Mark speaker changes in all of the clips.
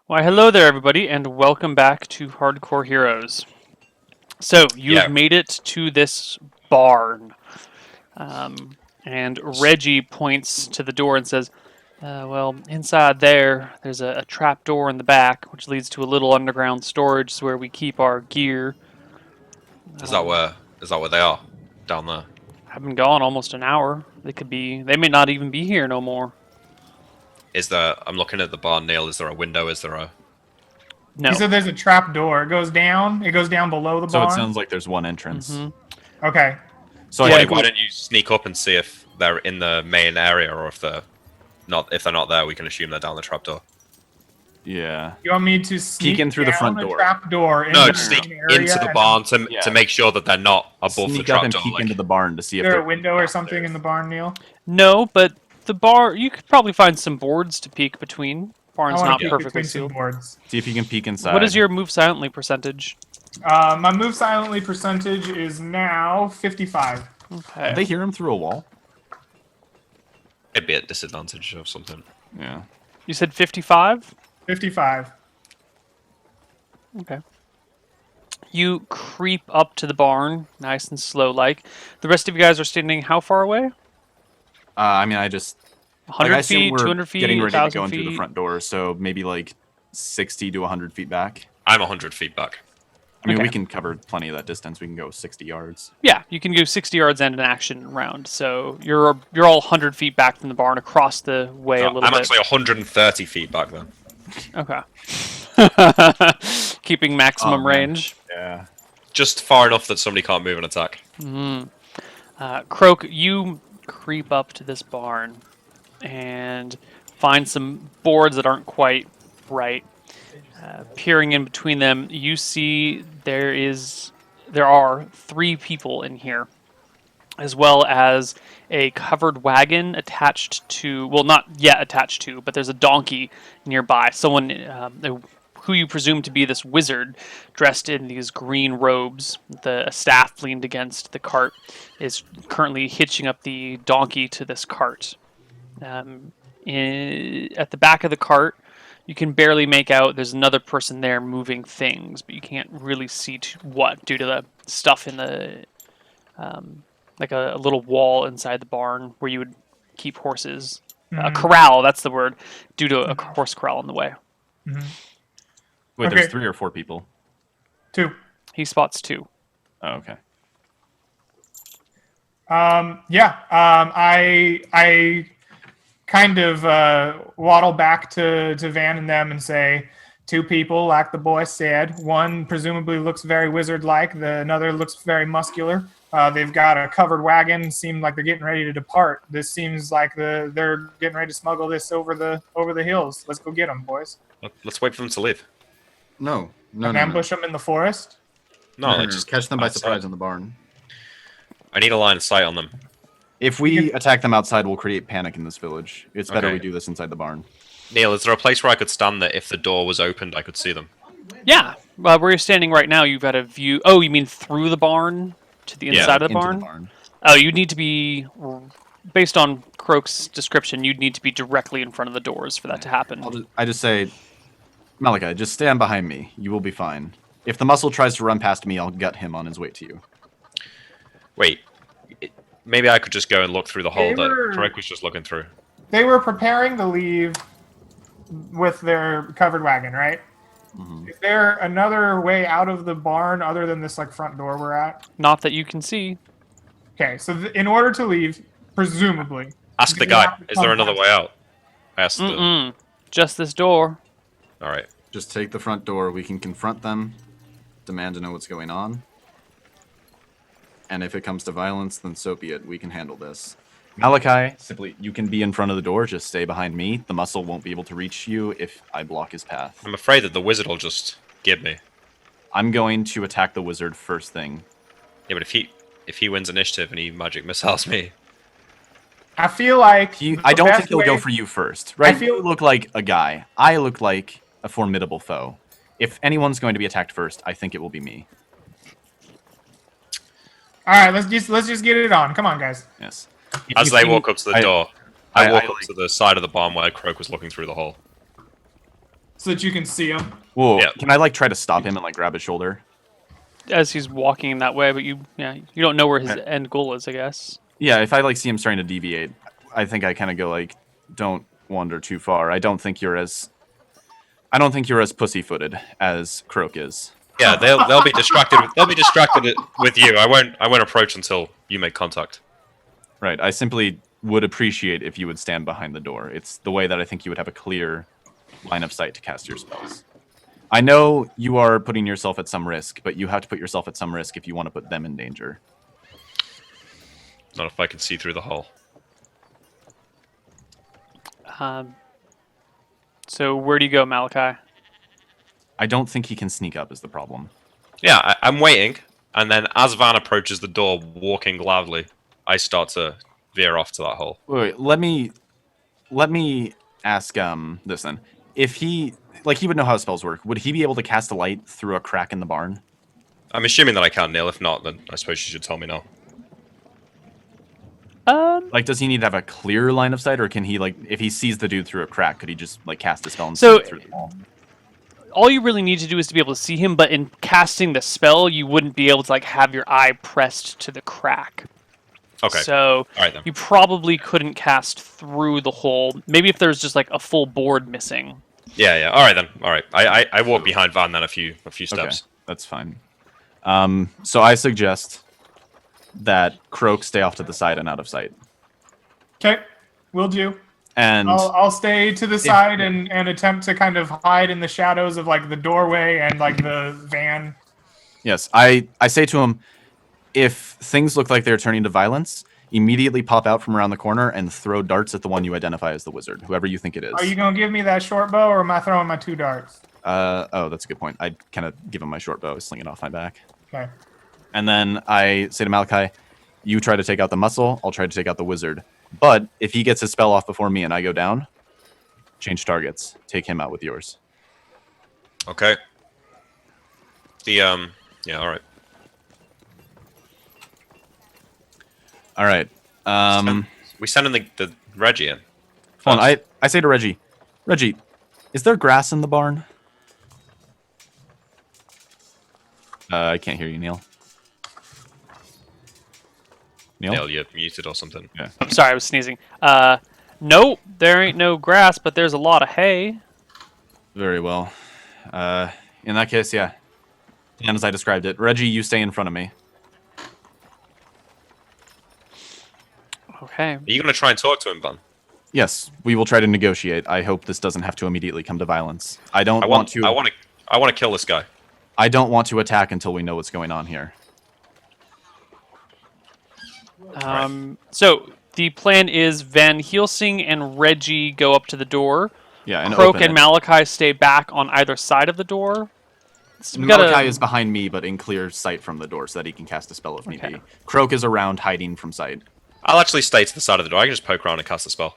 Speaker 1: Why, hello there, everybody, and welcome back to Hardcore Heroes. So, you have
Speaker 2: Yeah.
Speaker 1: made it to this barn. And Reggie points to the door and says, well, inside there's a trap door in the back, which leads to a little underground storage where we keep our gear.
Speaker 2: Is that where they are? Down there.
Speaker 1: I've been gone almost an hour. They may not even be here no more.
Speaker 2: Is there I'm looking at the barn, Neil, is there a window? Is there a
Speaker 1: No.
Speaker 3: He said there's a trap door. It goes down. It goes down below the
Speaker 4: So
Speaker 3: barn.
Speaker 4: it sounds like there's one entrance.
Speaker 3: Okay.
Speaker 4: So I
Speaker 1: Yeah,
Speaker 4: think
Speaker 2: why don't you sneak up and see if they're in the main area, or if they're not there, we can assume they're down the trapdoor.
Speaker 4: yeah.
Speaker 3: You want me to sneak
Speaker 4: in through the
Speaker 3: down
Speaker 4: front
Speaker 3: the
Speaker 4: door.
Speaker 3: trap door into
Speaker 2: No,
Speaker 3: the
Speaker 2: just sneak
Speaker 3: main area
Speaker 2: into the
Speaker 3: and
Speaker 2: barn
Speaker 4: Yeah.
Speaker 2: to make sure that they're not above
Speaker 4: Sneak
Speaker 2: the
Speaker 4: up and
Speaker 2: trapdoor.
Speaker 4: peek into the barn to see
Speaker 3: Is
Speaker 4: if
Speaker 3: there
Speaker 4: they're
Speaker 3: a window or something in the barn, Neil?
Speaker 1: No, but the bar, you could probably find some boards to peek between. Barn's
Speaker 3: I want
Speaker 1: not
Speaker 3: to peek
Speaker 1: perfectly
Speaker 3: between some
Speaker 1: sealed.
Speaker 3: boards.
Speaker 4: See if you can peek inside.
Speaker 1: What is your move silently percentage?
Speaker 3: My move silently percentage is now 55.
Speaker 1: Okay.
Speaker 4: Did they hear him through a wall?
Speaker 2: It'd be at disadvantage or something.
Speaker 4: Yeah.
Speaker 1: You said 55?
Speaker 3: 55.
Speaker 1: Okay. You creep up to the barn, nice and slow like. The rest of you guys are standing how far away?
Speaker 4: I mean, I just
Speaker 1: 100
Speaker 4: I assume
Speaker 1: feet,
Speaker 4: we're
Speaker 1: 200 feet,
Speaker 4: getting ready to
Speaker 1: 1,000
Speaker 4: go in
Speaker 1: feet?
Speaker 4: through the front door, so maybe like 60 to 100 feet back.
Speaker 2: I'm 100 feet back.
Speaker 4: I mean,
Speaker 1: Okay.
Speaker 4: we can cover plenty of that distance. We can go 60 yards.
Speaker 1: Yeah, you can go 60 yards and an action round. So you're all 100 feet back from the barn across the way a
Speaker 2: No,
Speaker 1: little
Speaker 2: I'm
Speaker 1: bit.
Speaker 2: actually 130 feet back then.
Speaker 1: Okay. Keeping maximum
Speaker 4: Oh, man.
Speaker 1: range.
Speaker 4: Yeah.
Speaker 2: Just far enough that somebody can't move and attack.
Speaker 1: Croak, you creep up to this barn and find some boards that aren't quite right. Peering in between them, you see there are three people in here, as well as a covered wagon attached to, well, not yet attached to, but there's a donkey nearby. Someone who you presume to be this wizard, dressed in these green robes, a staff leaned against the cart, is currently hitching up the donkey to this cart. At the back of the cart, you can barely make out there's another person there moving things, but you can't really see what due to the stuff in the like a little wall inside the barn where you would keep horses. A corral, that's the word, due to a horse corral in the way.
Speaker 4: Wait,
Speaker 3: Okay.
Speaker 4: there's 3 or 4 people.
Speaker 3: 2.
Speaker 1: He spots two.
Speaker 4: Oh, okay.
Speaker 3: I kind of waddle back to Van and them and say, 2 people, like the boy said. One presumably looks very wizard-like. Another looks very muscular. They've got a covered wagon. Seem like they're getting ready to depart. This seems like they're getting ready to smuggle this over the hills. Let's go get them, boys.
Speaker 2: Let's wait for them to leave.
Speaker 5: No, no,
Speaker 3: And
Speaker 5: no,
Speaker 3: ambush them in the forest.
Speaker 2: No,
Speaker 5: no.
Speaker 2: like,
Speaker 5: Just catch them by
Speaker 2: outside.
Speaker 5: surprise in the barn.
Speaker 2: I need a line of sight on them.
Speaker 4: If we attack them outside, we'll create panic in this village. It's better
Speaker 2: Okay.
Speaker 4: we do this inside the barn.
Speaker 2: Neil, is there a place where I could stand that if the door was opened, I could see them?
Speaker 1: Yeah, where you're standing right now, you've got a view. Oh, you mean through the barn to the
Speaker 2: Yeah,
Speaker 1: inside of the
Speaker 4: Into
Speaker 1: barn?
Speaker 4: the barn.
Speaker 1: Oh, you need to be, based on Croak's description, you'd need to be directly in front of the doors for that to happen.
Speaker 4: I just say, Malachi, just stand behind me. You will be fine. If the muscle tries to run past me, I'll gut him on his way to you.
Speaker 2: Wait, maybe I could just go and look through the hole
Speaker 3: They were-
Speaker 2: that Tarek was just looking through.
Speaker 3: They were preparing to leave with their covered wagon, right? Is there another way out of the barn other than this like front door we're at?
Speaker 1: Not that you can see.
Speaker 3: Okay, so in order to leave, presumably.
Speaker 2: Ask the
Speaker 3: you
Speaker 2: guy,
Speaker 3: have to
Speaker 2: is there
Speaker 3: come
Speaker 2: another
Speaker 3: past-
Speaker 2: way out? I asked the...
Speaker 1: Mm-mm. Just this door.
Speaker 2: Alright.
Speaker 5: Just take the front door. We can confront them, demand to know what's going on. And if it comes to violence, then so be it. We can handle this.
Speaker 4: Malachi, simply, you can be in front of the door. Just stay behind me. The muscle won't be able to reach you if I block his path.
Speaker 2: I'm afraid that the wizard will just give me.
Speaker 4: I'm going to attack the wizard first thing.
Speaker 2: Yeah, but if he wins initiative and he magic missiles me...
Speaker 3: I feel like
Speaker 4: I
Speaker 3: the
Speaker 4: don't
Speaker 3: best
Speaker 4: think he'll go
Speaker 3: way-
Speaker 4: for you first, right?
Speaker 3: feel-
Speaker 4: You look like a guy. I look like a formidable foe. If anyone's going to be attacked first, I think it will be me.
Speaker 3: All right, let's just get it on. Come on, guys.
Speaker 4: Yes.
Speaker 2: As they walk up to the door, I walk up
Speaker 4: like-
Speaker 2: to the side of the barn where Croak was looking through the hole.
Speaker 3: so that you can see him.
Speaker 4: Whoa!
Speaker 2: Yeah.
Speaker 4: Can I like try to stop him and like grab his shoulder?
Speaker 1: As he's walking that way, but you don't know where his end goal is, I guess.
Speaker 4: Yeah, if I like see him starting to deviate, I think I kind of go like, don't wander too far. I don't think you're as pussyfooted as Croak is.
Speaker 2: Yeah, they'll be distracted. They'll be distracted with you. I won't approach until you make contact.
Speaker 4: Right. I simply would appreciate if you would stand behind the door. It's the way that I think you would have a clear line of sight to cast your spells. I know you are putting yourself at some risk, but you have to put yourself at some risk if you want to put them in danger.
Speaker 2: Not if I can see through the hole.
Speaker 1: So where do you go, Malachi?
Speaker 4: I don't think he can sneak up is the problem.
Speaker 2: Yeah, I'm waiting, and then as Van approaches the door, walking loudly, I start to veer off to that hole.
Speaker 4: Wait, let me ask this then. If he would know how spells work, would he be able to cast a light through a crack in the barn?
Speaker 2: I'm assuming that I can, Neil. If not, then I suppose you should tell me now.
Speaker 4: Like, does he need to have a clear line of sight, or can he, like, if he sees the dude through a crack, could he just, like, cast a spell and
Speaker 1: So-
Speaker 4: see it through the wall?
Speaker 1: All you really need to do is to be able to see him, but in casting the spell, you wouldn't be able to like have your eye pressed to the crack.
Speaker 2: Okay.
Speaker 1: So
Speaker 2: All right then.
Speaker 1: you probably couldn't cast through the hole. Maybe if there's just like a full board missing.
Speaker 2: Yeah. All right then. All right. I walk behind Van then a few steps.
Speaker 4: Okay, that's fine. So I suggest that Croak stay off to the side and out of sight.
Speaker 3: Okay, will do.
Speaker 4: And
Speaker 3: I'll stay to the side and attempt to kind of hide in the shadows of like the doorway and like the van.
Speaker 4: yes, I say to him, if things look like they're turning to violence, immediately pop out from around the corner and throw darts at the one you identify as the wizard, whoever you think it is.
Speaker 3: Are you gonna give me that short bow, or am I throwing my 2 darts?
Speaker 4: Oh, that's a good point. I'd kind of give him my short bow, sling it off my back.
Speaker 3: Okay.
Speaker 4: And then I say to Malachi, you try to take out the muscle, I'll try to take out the wizard. But if he gets his spell off before me and I go down, change targets. Take him out with yours.
Speaker 2: Okay. Yeah. All right.
Speaker 4: All right.
Speaker 2: We send in the Reggie in.
Speaker 4: Hold on. I say to Reggie, is there grass in the barn? I can't hear you, Neil.
Speaker 2: Neil, you're muted or something.
Speaker 4: Yeah.
Speaker 1: I'm sorry, I was sneezing. Nope, there ain't no grass, but there's a lot of hay.
Speaker 4: Very well. In that case, yeah. And as I described it, Reggie, you stay in front of me.
Speaker 1: Okay.
Speaker 2: Are you going to try and talk to him, Van?
Speaker 4: Yes, we will try to negotiate. I hope this doesn't have to immediately come to violence. I want
Speaker 2: to kill this guy.
Speaker 4: I don't want to attack until we know what's going on here.
Speaker 1: So the plan is Van Helsing and Reggie go up to the door.
Speaker 4: Yeah, and
Speaker 1: Croak
Speaker 4: open
Speaker 1: and
Speaker 4: it.
Speaker 1: Malachi stay back on either side of the door. So we
Speaker 4: Malachi
Speaker 1: gotta-
Speaker 4: is behind me, but in clear sight from the door, so that he can cast a spell if need
Speaker 1: Okay.
Speaker 4: be. Croak is around, hiding from sight.
Speaker 2: I'll actually stay to the side of the door. I can just poke around and cast a spell.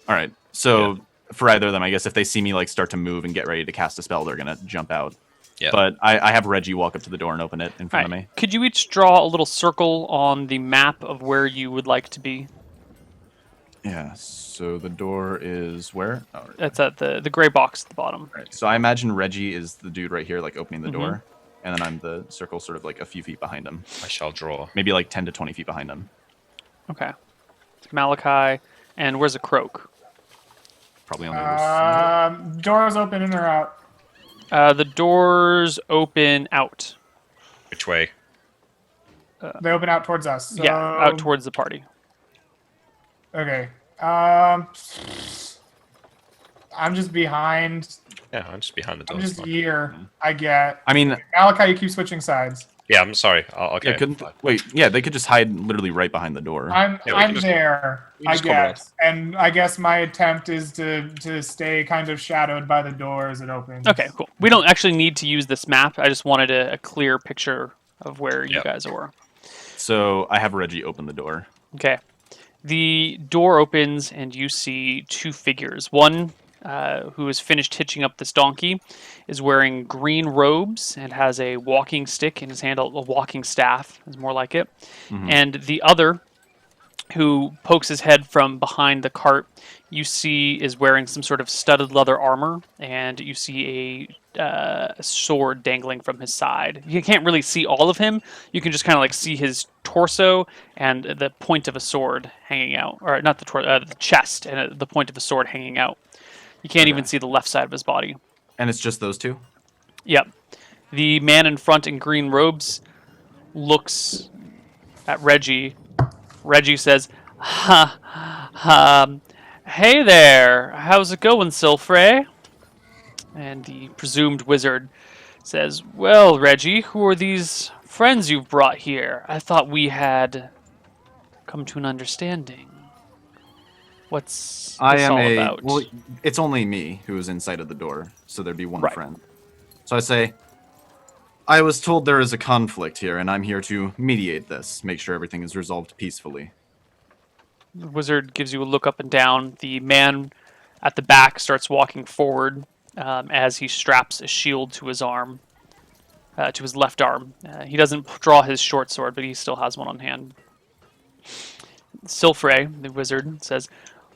Speaker 4: All right. So for either of them, I guess if they see me like start to move and get ready to cast a spell, they're gonna jump out.
Speaker 2: Yeah.
Speaker 4: But I have Reggie walk up to the door and open it in
Speaker 1: All
Speaker 4: front
Speaker 1: right.
Speaker 4: of me.
Speaker 1: Could you each draw a little circle on the map of where you would like to be?
Speaker 4: Yeah. So the door is where? Oh, right.
Speaker 1: That's at the gray box at the bottom.
Speaker 4: Right. So I imagine Reggie is the dude right here, like opening the
Speaker 1: Mm-hmm.
Speaker 4: door, and then I'm the circle, sort of like a few feet behind him,
Speaker 2: I shall draw.
Speaker 4: maybe like 10 to 20 feet behind him.
Speaker 1: Okay. Malachi, and where's a Croak?
Speaker 4: Probably on the other side.
Speaker 3: Doors open in or out?
Speaker 1: The doors open out.
Speaker 2: Which way?
Speaker 3: They open out towards us. So,
Speaker 1: Yeah, out towards the party.
Speaker 3: Okay. I'm just behind.
Speaker 2: Yeah, I'm just behind the door.
Speaker 3: I'm just here. I get.
Speaker 4: I mean,
Speaker 3: Malachi, you keep switching sides.
Speaker 2: Yeah, I'm sorry. Okay.
Speaker 4: yeah, couldn't wait. Yeah, they could just hide literally right behind the door.
Speaker 3: I'm
Speaker 2: Yeah, we can
Speaker 3: I'm
Speaker 2: just-
Speaker 3: there.
Speaker 2: we can
Speaker 3: I
Speaker 2: just cover
Speaker 3: guess, and I guess my attempt is to stay kind of shadowed by the door as it opens.
Speaker 1: Okay, cool. We don't actually need to use this map. I just wanted a clear picture of where you
Speaker 2: Yep.
Speaker 1: guys were.
Speaker 4: So I have Reggie open the door.
Speaker 1: Okay. The door opens and you see two figures. One, who has finished hitching up this donkey, is wearing green robes and has a walking stick in his hand, a walking staff is more like it. And the other who pokes his head from behind the cart, you see is wearing some sort of studded leather armor, and you see a sword dangling from his side. You can't really see all of him. You can just kind of like see his torso and the point of a sword hanging out, or not the chest and the point of a sword hanging out. You can't even see the left side of his body.
Speaker 5: And it's just those two?
Speaker 1: Yep. The man in front in green robes looks at Reggie. Reggie says, hey there, how's it going, Silfrey? And the presumed wizard says, well, Reggie, who are these friends you've brought here? I thought we had come to an understanding. What's this all about?
Speaker 5: Well, it's only me who is inside of the door, so there'd be one
Speaker 1: Right.
Speaker 5: friend. So I say, I was told there is a conflict here, and I'm here to mediate this, make sure everything is resolved peacefully.
Speaker 1: The wizard gives you a look up and down. The man at the back starts walking forward as he straps a shield to his arm, to his left arm. He doesn't draw his short sword, but he still has one on hand. Silfrey, the wizard, says,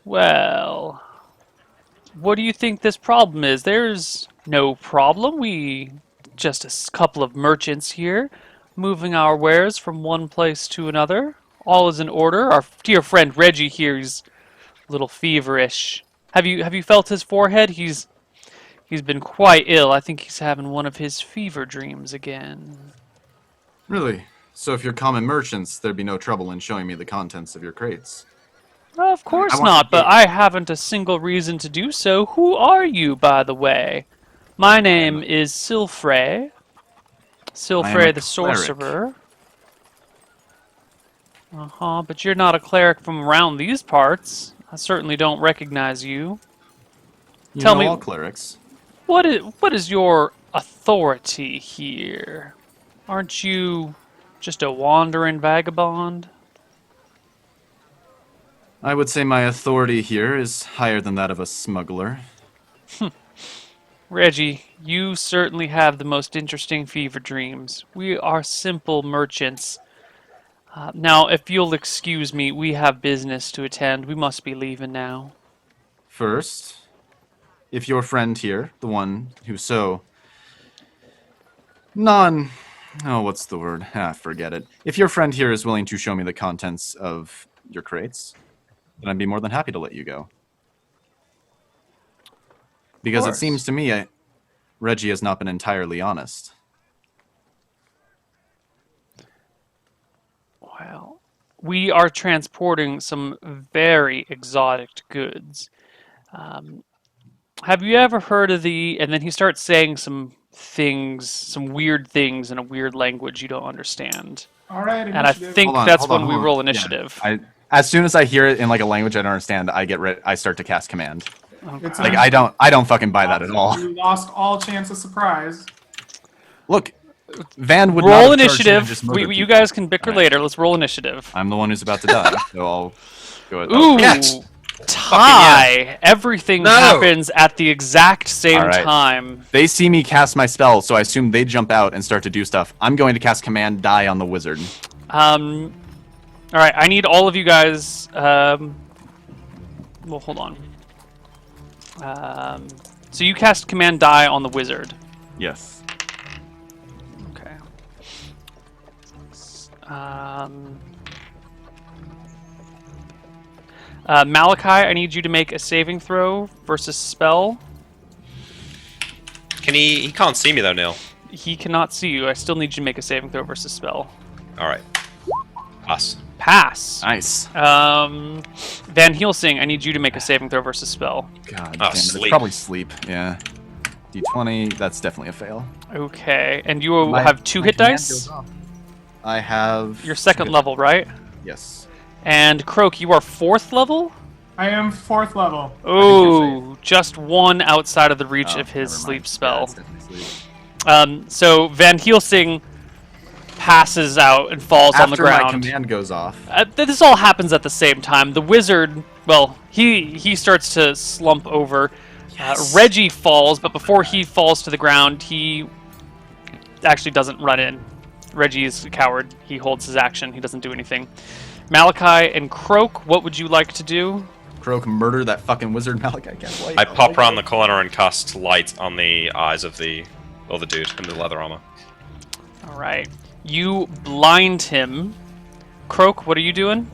Speaker 1: well, what do you think this problem is? There's no problem. We just a couple of merchants here, moving our wares from one place to another. All is in order. Our dear friend Reggie here is a little feverish. Have you felt his forehead? He's been quite ill. I think he's having one of his fever dreams again.
Speaker 5: Really? So if you're common merchants, there'd be no trouble in showing me the contents of your crates.
Speaker 1: Of course
Speaker 5: want
Speaker 1: not,
Speaker 5: to
Speaker 1: but
Speaker 5: get-
Speaker 1: I haven't a single reason to do so. Who are you, by the way? My name is Silfrey. Silfrey the
Speaker 5: cleric.
Speaker 1: sorcerer. Uh-huh, but you're not a cleric from around these parts. I certainly don't recognize you.
Speaker 5: You
Speaker 1: Tell
Speaker 5: know
Speaker 1: me-
Speaker 5: all clerics.
Speaker 1: What is your authority here? Aren't you just a wandering vagabond?
Speaker 5: I would say my authority here is higher than that of a smuggler.
Speaker 1: Reggie, you certainly have the most interesting fever dreams. We are simple merchants. Now, if you'll excuse me, we have business to attend. We must be leaving now.
Speaker 5: First, if your friend here, the one who's so what's the word? Forget it. If your friend here is willing to show me the contents of your crates, then I'd be more than happy to let you go. Because it
Speaker 1: course.
Speaker 5: seems to me Reggie has not been entirely honest.
Speaker 1: Well, we are transporting some very exotic goods. Have you ever heard of and then he starts saying some things, some weird things in a weird language you don't understand.
Speaker 3: All right.
Speaker 1: And I
Speaker 3: initiative.
Speaker 1: think
Speaker 5: Hold on,
Speaker 1: that's
Speaker 5: hold on,
Speaker 1: when we
Speaker 5: hold on.
Speaker 1: roll
Speaker 5: Yeah,
Speaker 1: initiative.
Speaker 5: as soon as I hear it in like a language I don't understand, I start to cast command.
Speaker 3: It's
Speaker 5: Like
Speaker 3: an-
Speaker 5: I don't fucking buy that at all.
Speaker 3: You lost all chance of surprise.
Speaker 5: Look, Van would not
Speaker 1: Roll
Speaker 5: have charged in and just
Speaker 1: initiative.
Speaker 5: murdered
Speaker 1: You
Speaker 5: people.
Speaker 1: guys can bicker
Speaker 5: Alright.
Speaker 1: later. Let's roll initiative.
Speaker 5: I'm the one who's about to die, so I'll go ahead.
Speaker 1: Ooh,
Speaker 2: Yes.
Speaker 1: tie. Everything
Speaker 2: No.
Speaker 1: happens at the exact same
Speaker 5: Alright.
Speaker 1: time.
Speaker 5: They see me cast my spell, so I assume they jump out and start to do stuff. I'm going to cast command die on the wizard.
Speaker 1: All right, I need all of you guys. Well, hold on. So you cast command die on the wizard.
Speaker 5: Yes.
Speaker 1: Okay. Malachi, I need you to make a saving throw versus spell.
Speaker 2: Can he can't see me though, Neil.
Speaker 1: He cannot see you. I still need you to make a saving throw versus spell.
Speaker 2: Alright. Pass.
Speaker 1: Pass.
Speaker 5: Nice.
Speaker 1: Van Helsing, I need you to make a saving throw versus spell.
Speaker 5: God
Speaker 2: Oh,
Speaker 5: damn it. It's
Speaker 2: sleep.
Speaker 5: probably sleep. Yeah. D20. That's definitely a fail.
Speaker 1: Okay, and you will
Speaker 5: My-
Speaker 1: have two
Speaker 5: my
Speaker 1: hit
Speaker 5: command
Speaker 1: dice.
Speaker 5: goes off. I have
Speaker 1: Your
Speaker 5: two
Speaker 1: second
Speaker 5: hit-
Speaker 1: level, right?
Speaker 5: Yes.
Speaker 1: And Croak, you are fourth level.
Speaker 3: I am 4th level.
Speaker 1: Oh, just one outside of the reach
Speaker 5: Oh,
Speaker 1: of his
Speaker 5: never
Speaker 1: sleep
Speaker 5: mind. Yeah,
Speaker 1: spell.
Speaker 5: it's definitely sleep.
Speaker 1: So Van Helsing passes out and falls on the
Speaker 5: After my
Speaker 1: ground.
Speaker 5: command goes off,
Speaker 1: This all happens at the same time. The wizard, well, he starts to slump over. Reggie falls, but before he falls to the ground, he actually doesn't run in. Reggie is a coward. He holds his action. He doesn't do anything. Malachi and Croak, what would you like to do?
Speaker 5: Croak, murder that fucking wizard Malachi Gaslight.
Speaker 2: I pop around the corner and cast light on the eyes of the other dude in the leather armor.
Speaker 1: All right. You blind him. Croak, what are you doing?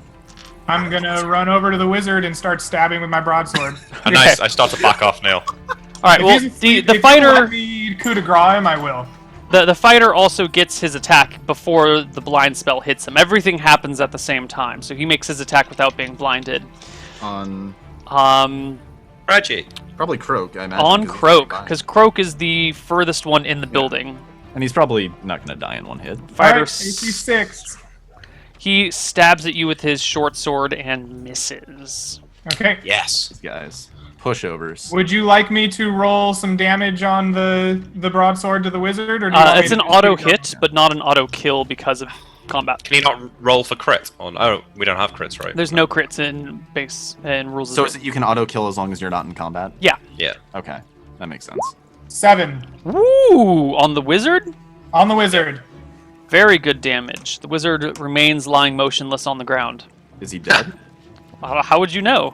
Speaker 3: I'm gonna run over to the wizard and start stabbing with my broadsword.
Speaker 2: And nice, I start to back off, Neil.
Speaker 1: All right. Well,
Speaker 3: If he's asleep,
Speaker 1: the
Speaker 3: if you
Speaker 1: fighter.
Speaker 3: want me coup de grace him, I will.
Speaker 1: The fighter also gets his attack before the blind spell hits him. Everything happens at the same time, so he makes his attack without being blinded.
Speaker 5: On
Speaker 2: Reggie.
Speaker 5: probably Croak, I imagine.
Speaker 1: On
Speaker 5: 'cause he's
Speaker 1: Croak,
Speaker 5: nearby.
Speaker 1: because Croak is the furthest one in the building.
Speaker 4: And he's probably not going to die in one hit.
Speaker 1: Fighter,
Speaker 3: Alright, AC 6.
Speaker 1: he stabs at you with his short sword and misses.
Speaker 3: Okay.
Speaker 2: Yes.
Speaker 4: These guys. Pushovers.
Speaker 3: Would you like me to roll some damage on the broadsword to the wizard, or do you want me
Speaker 1: It's
Speaker 3: to
Speaker 1: an
Speaker 3: just
Speaker 1: auto
Speaker 3: keep going?
Speaker 1: hit, but not an auto kill because of combat.
Speaker 2: Can you not roll for crit? Oh, we don't have crits, right?
Speaker 1: There's no crits in base and rules.
Speaker 5: So
Speaker 1: of
Speaker 5: is it you can auto kill as long as you're not in combat?
Speaker 1: Yeah.
Speaker 2: Yeah.
Speaker 4: Okay, that makes sense.
Speaker 3: 7
Speaker 1: Woo! On the wizard?
Speaker 3: on the wizard.
Speaker 1: Very good damage. The wizard remains lying motionless on the ground.
Speaker 5: Is he dead?
Speaker 1: How would you know?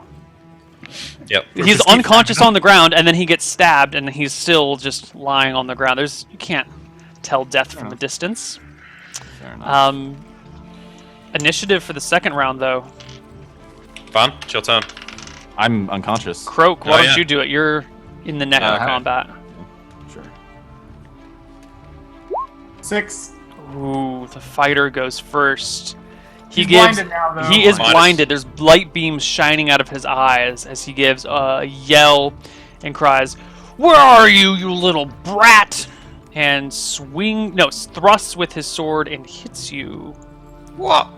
Speaker 2: Yep.
Speaker 1: He's unconscious on the ground, and then he gets stabbed, and he's still just lying on the ground. You can't tell death from a distance.
Speaker 4: Fair enough.
Speaker 1: Initiative for the second round, though.
Speaker 2: Van, it's your turn.
Speaker 4: I'm unconscious.
Speaker 1: Croak, why
Speaker 2: Oh,
Speaker 1: don't
Speaker 2: yeah.
Speaker 1: you do it? You're in the neck of
Speaker 5: hi.
Speaker 1: combat.
Speaker 4: Sure.
Speaker 3: 6.
Speaker 1: Ooh, the fighter goes first.
Speaker 3: He's blinded now, though.
Speaker 1: He is
Speaker 2: Minus.
Speaker 1: blinded. There's light beams shining out of his eyes as he gives a yell and cries, "Where are you, you little brat?" And thrusts with his sword and hits you.
Speaker 2: What?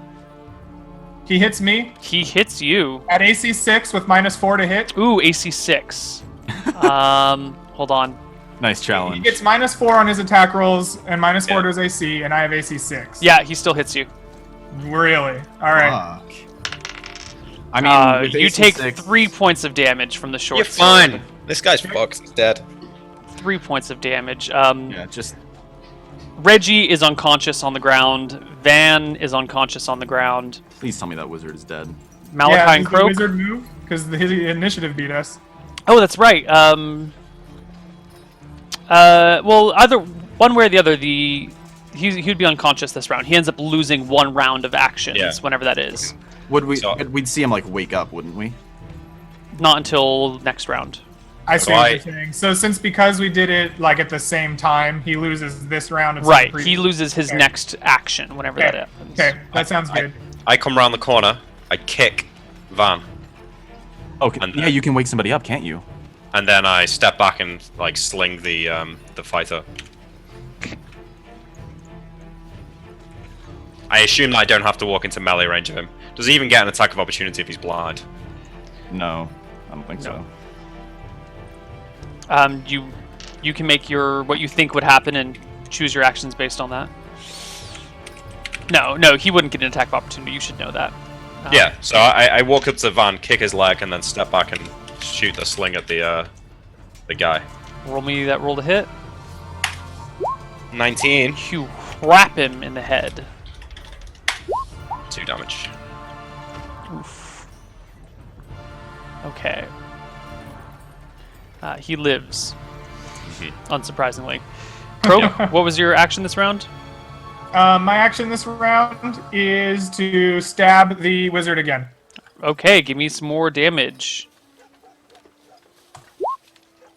Speaker 3: He hits me
Speaker 1: He hits you.
Speaker 3: at AC 6 with -4 to hit.
Speaker 1: Ooh, AC 6. Hold on.
Speaker 4: Nice
Speaker 3: He
Speaker 4: challenge.
Speaker 3: gets -4 on his attack rolls and -4
Speaker 2: Yeah.
Speaker 3: to his AC, and I have AC 6.
Speaker 1: Yeah, he still hits you.
Speaker 3: Really? All right.
Speaker 5: Fuck. I mean, with
Speaker 1: You
Speaker 5: AC
Speaker 1: take
Speaker 5: 6,
Speaker 1: 3 points of damage from the short
Speaker 2: You're
Speaker 1: sword.
Speaker 2: fine. This guy's fucked. He's dead.
Speaker 1: 3 points of damage.
Speaker 5: Yeah, just
Speaker 1: Reggie is unconscious on the ground. Van is unconscious on the ground.
Speaker 5: please tell me that wizard is dead.
Speaker 1: Malachi
Speaker 3: Yeah,
Speaker 1: and
Speaker 3: does the
Speaker 1: Croak.
Speaker 3: wizard move? Because his initiative beat us.
Speaker 1: Oh, that's right. Well, either one way or the other, he'd be unconscious this round. He ends up losing 1 round of actions,
Speaker 2: Yeah.
Speaker 1: whenever that is.
Speaker 5: Would we?
Speaker 2: So-
Speaker 5: We'd see him like wake up, wouldn't we?
Speaker 1: Not until next round.
Speaker 3: I see
Speaker 2: So
Speaker 3: what
Speaker 2: I-
Speaker 3: you're saying. So because we did it like at the same time, he loses this round. Of
Speaker 1: Right.
Speaker 3: some
Speaker 1: He loses his
Speaker 3: Okay.
Speaker 1: next action whenever
Speaker 3: Okay.
Speaker 1: that happens.
Speaker 3: Okay, that sounds good.
Speaker 2: I come around the corner. I kick Van,
Speaker 4: Okay.
Speaker 2: And-
Speaker 4: Yeah, you can wake somebody up, can't you?
Speaker 2: and then I step back and like sling the fighter. I assume that I don't have to walk into melee range of him. Does he even get an attack of opportunity if he's blind?
Speaker 4: No, I don't think so.
Speaker 1: You can make what you think would happen and choose your actions based on that. No, he wouldn't get an attack of opportunity. You should know that.
Speaker 2: Yeah. So I walk up to Van, kick his leg, and then step back and shoot the sling at the guy.
Speaker 1: Roll me that roll to hit.
Speaker 2: 19.
Speaker 1: You whap him in the head.
Speaker 2: 2 damage.
Speaker 1: Oof. Okay. He lives. Unsurprisingly. Croak, what was your action this round?
Speaker 3: My action this round is to stab the wizard again.
Speaker 1: Okay, give me some more damage.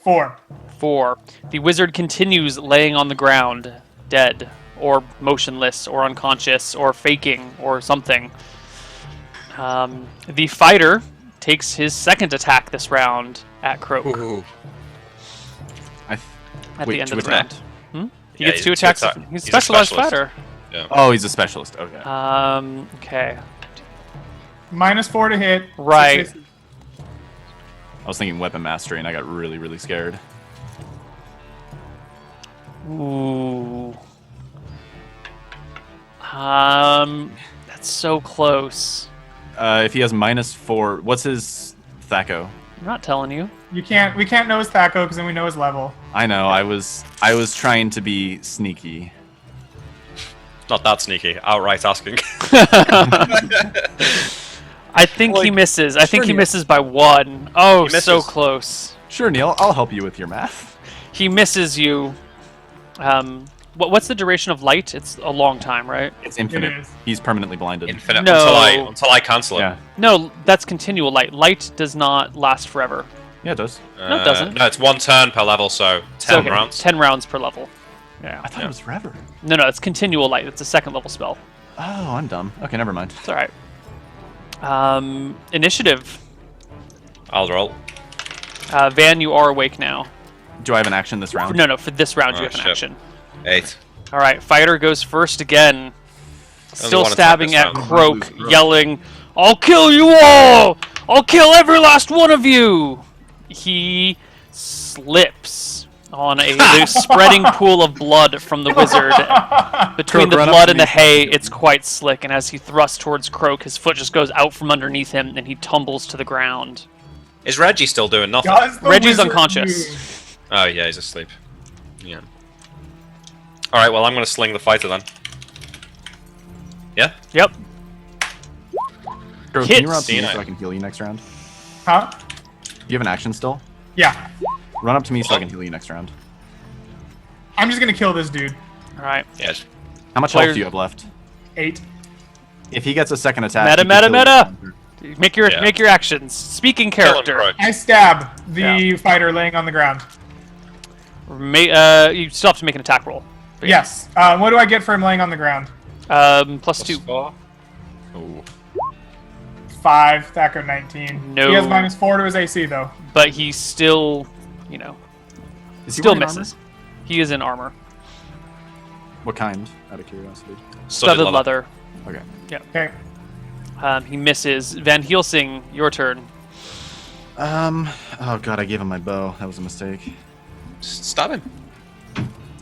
Speaker 3: 4.
Speaker 1: 4. The wizard continues laying on the ground, dead, or motionless, or unconscious, or faking, or something. The fighter takes his second attack this round at Croak
Speaker 2: Ooh.
Speaker 1: at
Speaker 4: wait,
Speaker 1: the end
Speaker 4: two
Speaker 1: of the
Speaker 2: attacks?
Speaker 1: round. He
Speaker 2: Yeah,
Speaker 1: gets
Speaker 2: he's
Speaker 1: 2
Speaker 2: two
Speaker 1: attacks.
Speaker 2: attack-
Speaker 1: He's a
Speaker 2: he's a
Speaker 1: specialized
Speaker 2: specialist.
Speaker 1: fighter.
Speaker 2: Yeah.
Speaker 4: Oh, he's a specialist. Okay.
Speaker 1: Okay.
Speaker 3: -4 to hit.
Speaker 1: Right.
Speaker 3: 6 AC.
Speaker 4: I was thinking weapon mastery, and I got really, really scared.
Speaker 1: Ooh. That's so close.
Speaker 4: If he has -4, what's his Thaco?
Speaker 1: I'm not telling you.
Speaker 3: We can't know his Thaco because then we know his level.
Speaker 4: I know. I was trying to be sneaky.
Speaker 2: Not that sneaky. Outright asking.
Speaker 1: I think he misses. I think he
Speaker 4: Neil.
Speaker 1: misses by 1. Oh,
Speaker 2: He
Speaker 1: so
Speaker 2: misses.
Speaker 1: close.
Speaker 4: Sure, Neil. I'll help you with your math.
Speaker 1: He misses you. What's the duration of light? It's a long time, right?
Speaker 4: It's infinite.
Speaker 3: is.
Speaker 4: He's permanently blinded.
Speaker 2: Infinite
Speaker 1: No.
Speaker 2: until I cancel it.
Speaker 4: Yeah.
Speaker 1: No, that's continual light. Light does not last forever.
Speaker 4: Yeah, it does.
Speaker 1: No, it doesn't.
Speaker 2: No, it's 1 turn per level, so 10
Speaker 1: Okay,
Speaker 2: rounds.
Speaker 1: 10 rounds per level. Yeah.
Speaker 4: I thought it was forever.
Speaker 1: No, it's continual light. It's a second level spell.
Speaker 4: Oh, I'm dumb. Okay, never mind.
Speaker 1: It's all right. Initiative.
Speaker 2: I'll roll.
Speaker 1: Van, you are awake now.
Speaker 4: Do I have an action this round?
Speaker 1: No, for this round you
Speaker 2: Oh,
Speaker 1: have an
Speaker 2: shit.
Speaker 1: action.
Speaker 2: 8.
Speaker 1: All right, fighter goes first again. Still
Speaker 2: one attack
Speaker 1: stabbing
Speaker 2: this
Speaker 1: at
Speaker 2: round.
Speaker 1: Croak, yelling, "I'll kill you all! I'll kill every last one of you!" He slips on the spreading pool of blood from the wizard. Between
Speaker 4: Croak,
Speaker 1: the
Speaker 4: run up
Speaker 1: blood
Speaker 4: to
Speaker 1: and
Speaker 4: me
Speaker 1: the hay, it's quite slick, and as he thrusts towards Croak, his foot just goes out from underneath him, and he tumbles to the ground.
Speaker 2: Is Reggie still doing nothing?
Speaker 3: Does the
Speaker 1: Reggie's
Speaker 3: wizard
Speaker 1: unconscious.
Speaker 3: move?
Speaker 2: Oh, yeah, he's asleep. Yeah. Alright, well, I'm going to sling the fighter then. Yeah?
Speaker 1: Yep.
Speaker 4: Croak, can you run up
Speaker 1: Hits.
Speaker 4: to me
Speaker 2: Dino.
Speaker 4: so I can heal you next round?
Speaker 3: Huh?
Speaker 4: Do you have an action still?
Speaker 3: Yeah.
Speaker 4: Run up to me so I can heal you next round.
Speaker 3: I'm just gonna kill this dude.
Speaker 1: All right.
Speaker 2: Yes.
Speaker 4: How much
Speaker 1: Players-
Speaker 4: health do you have left?
Speaker 3: 8.
Speaker 4: If he gets a second attack,
Speaker 1: Meta,
Speaker 4: you can
Speaker 1: meta,
Speaker 4: kill
Speaker 1: meta.
Speaker 4: you.
Speaker 1: Make your
Speaker 2: Yeah.
Speaker 1: make your actions. Speaking
Speaker 2: Kill him,
Speaker 1: character.
Speaker 2: Croak.
Speaker 3: I stab the
Speaker 1: Yeah.
Speaker 3: fighter laying on the ground.
Speaker 1: You still have to make an attack roll.
Speaker 3: Yes. What do I get for him laying on the ground?
Speaker 1: +2.
Speaker 2: 4. Ooh.
Speaker 3: 5. Thacker 19.
Speaker 1: No.
Speaker 3: He has -4 to his AC though.
Speaker 1: But he still, you know,
Speaker 4: Is he
Speaker 1: still
Speaker 4: wearing
Speaker 1: misses. He is in armor.
Speaker 4: armor? What kind? Out of curiosity.
Speaker 1: Studded leather.
Speaker 4: Okay.
Speaker 3: Okay.
Speaker 1: He misses. Van Helsing, your turn.
Speaker 4: Oh god, I gave him my bow. That was a mistake.
Speaker 2: Stab him.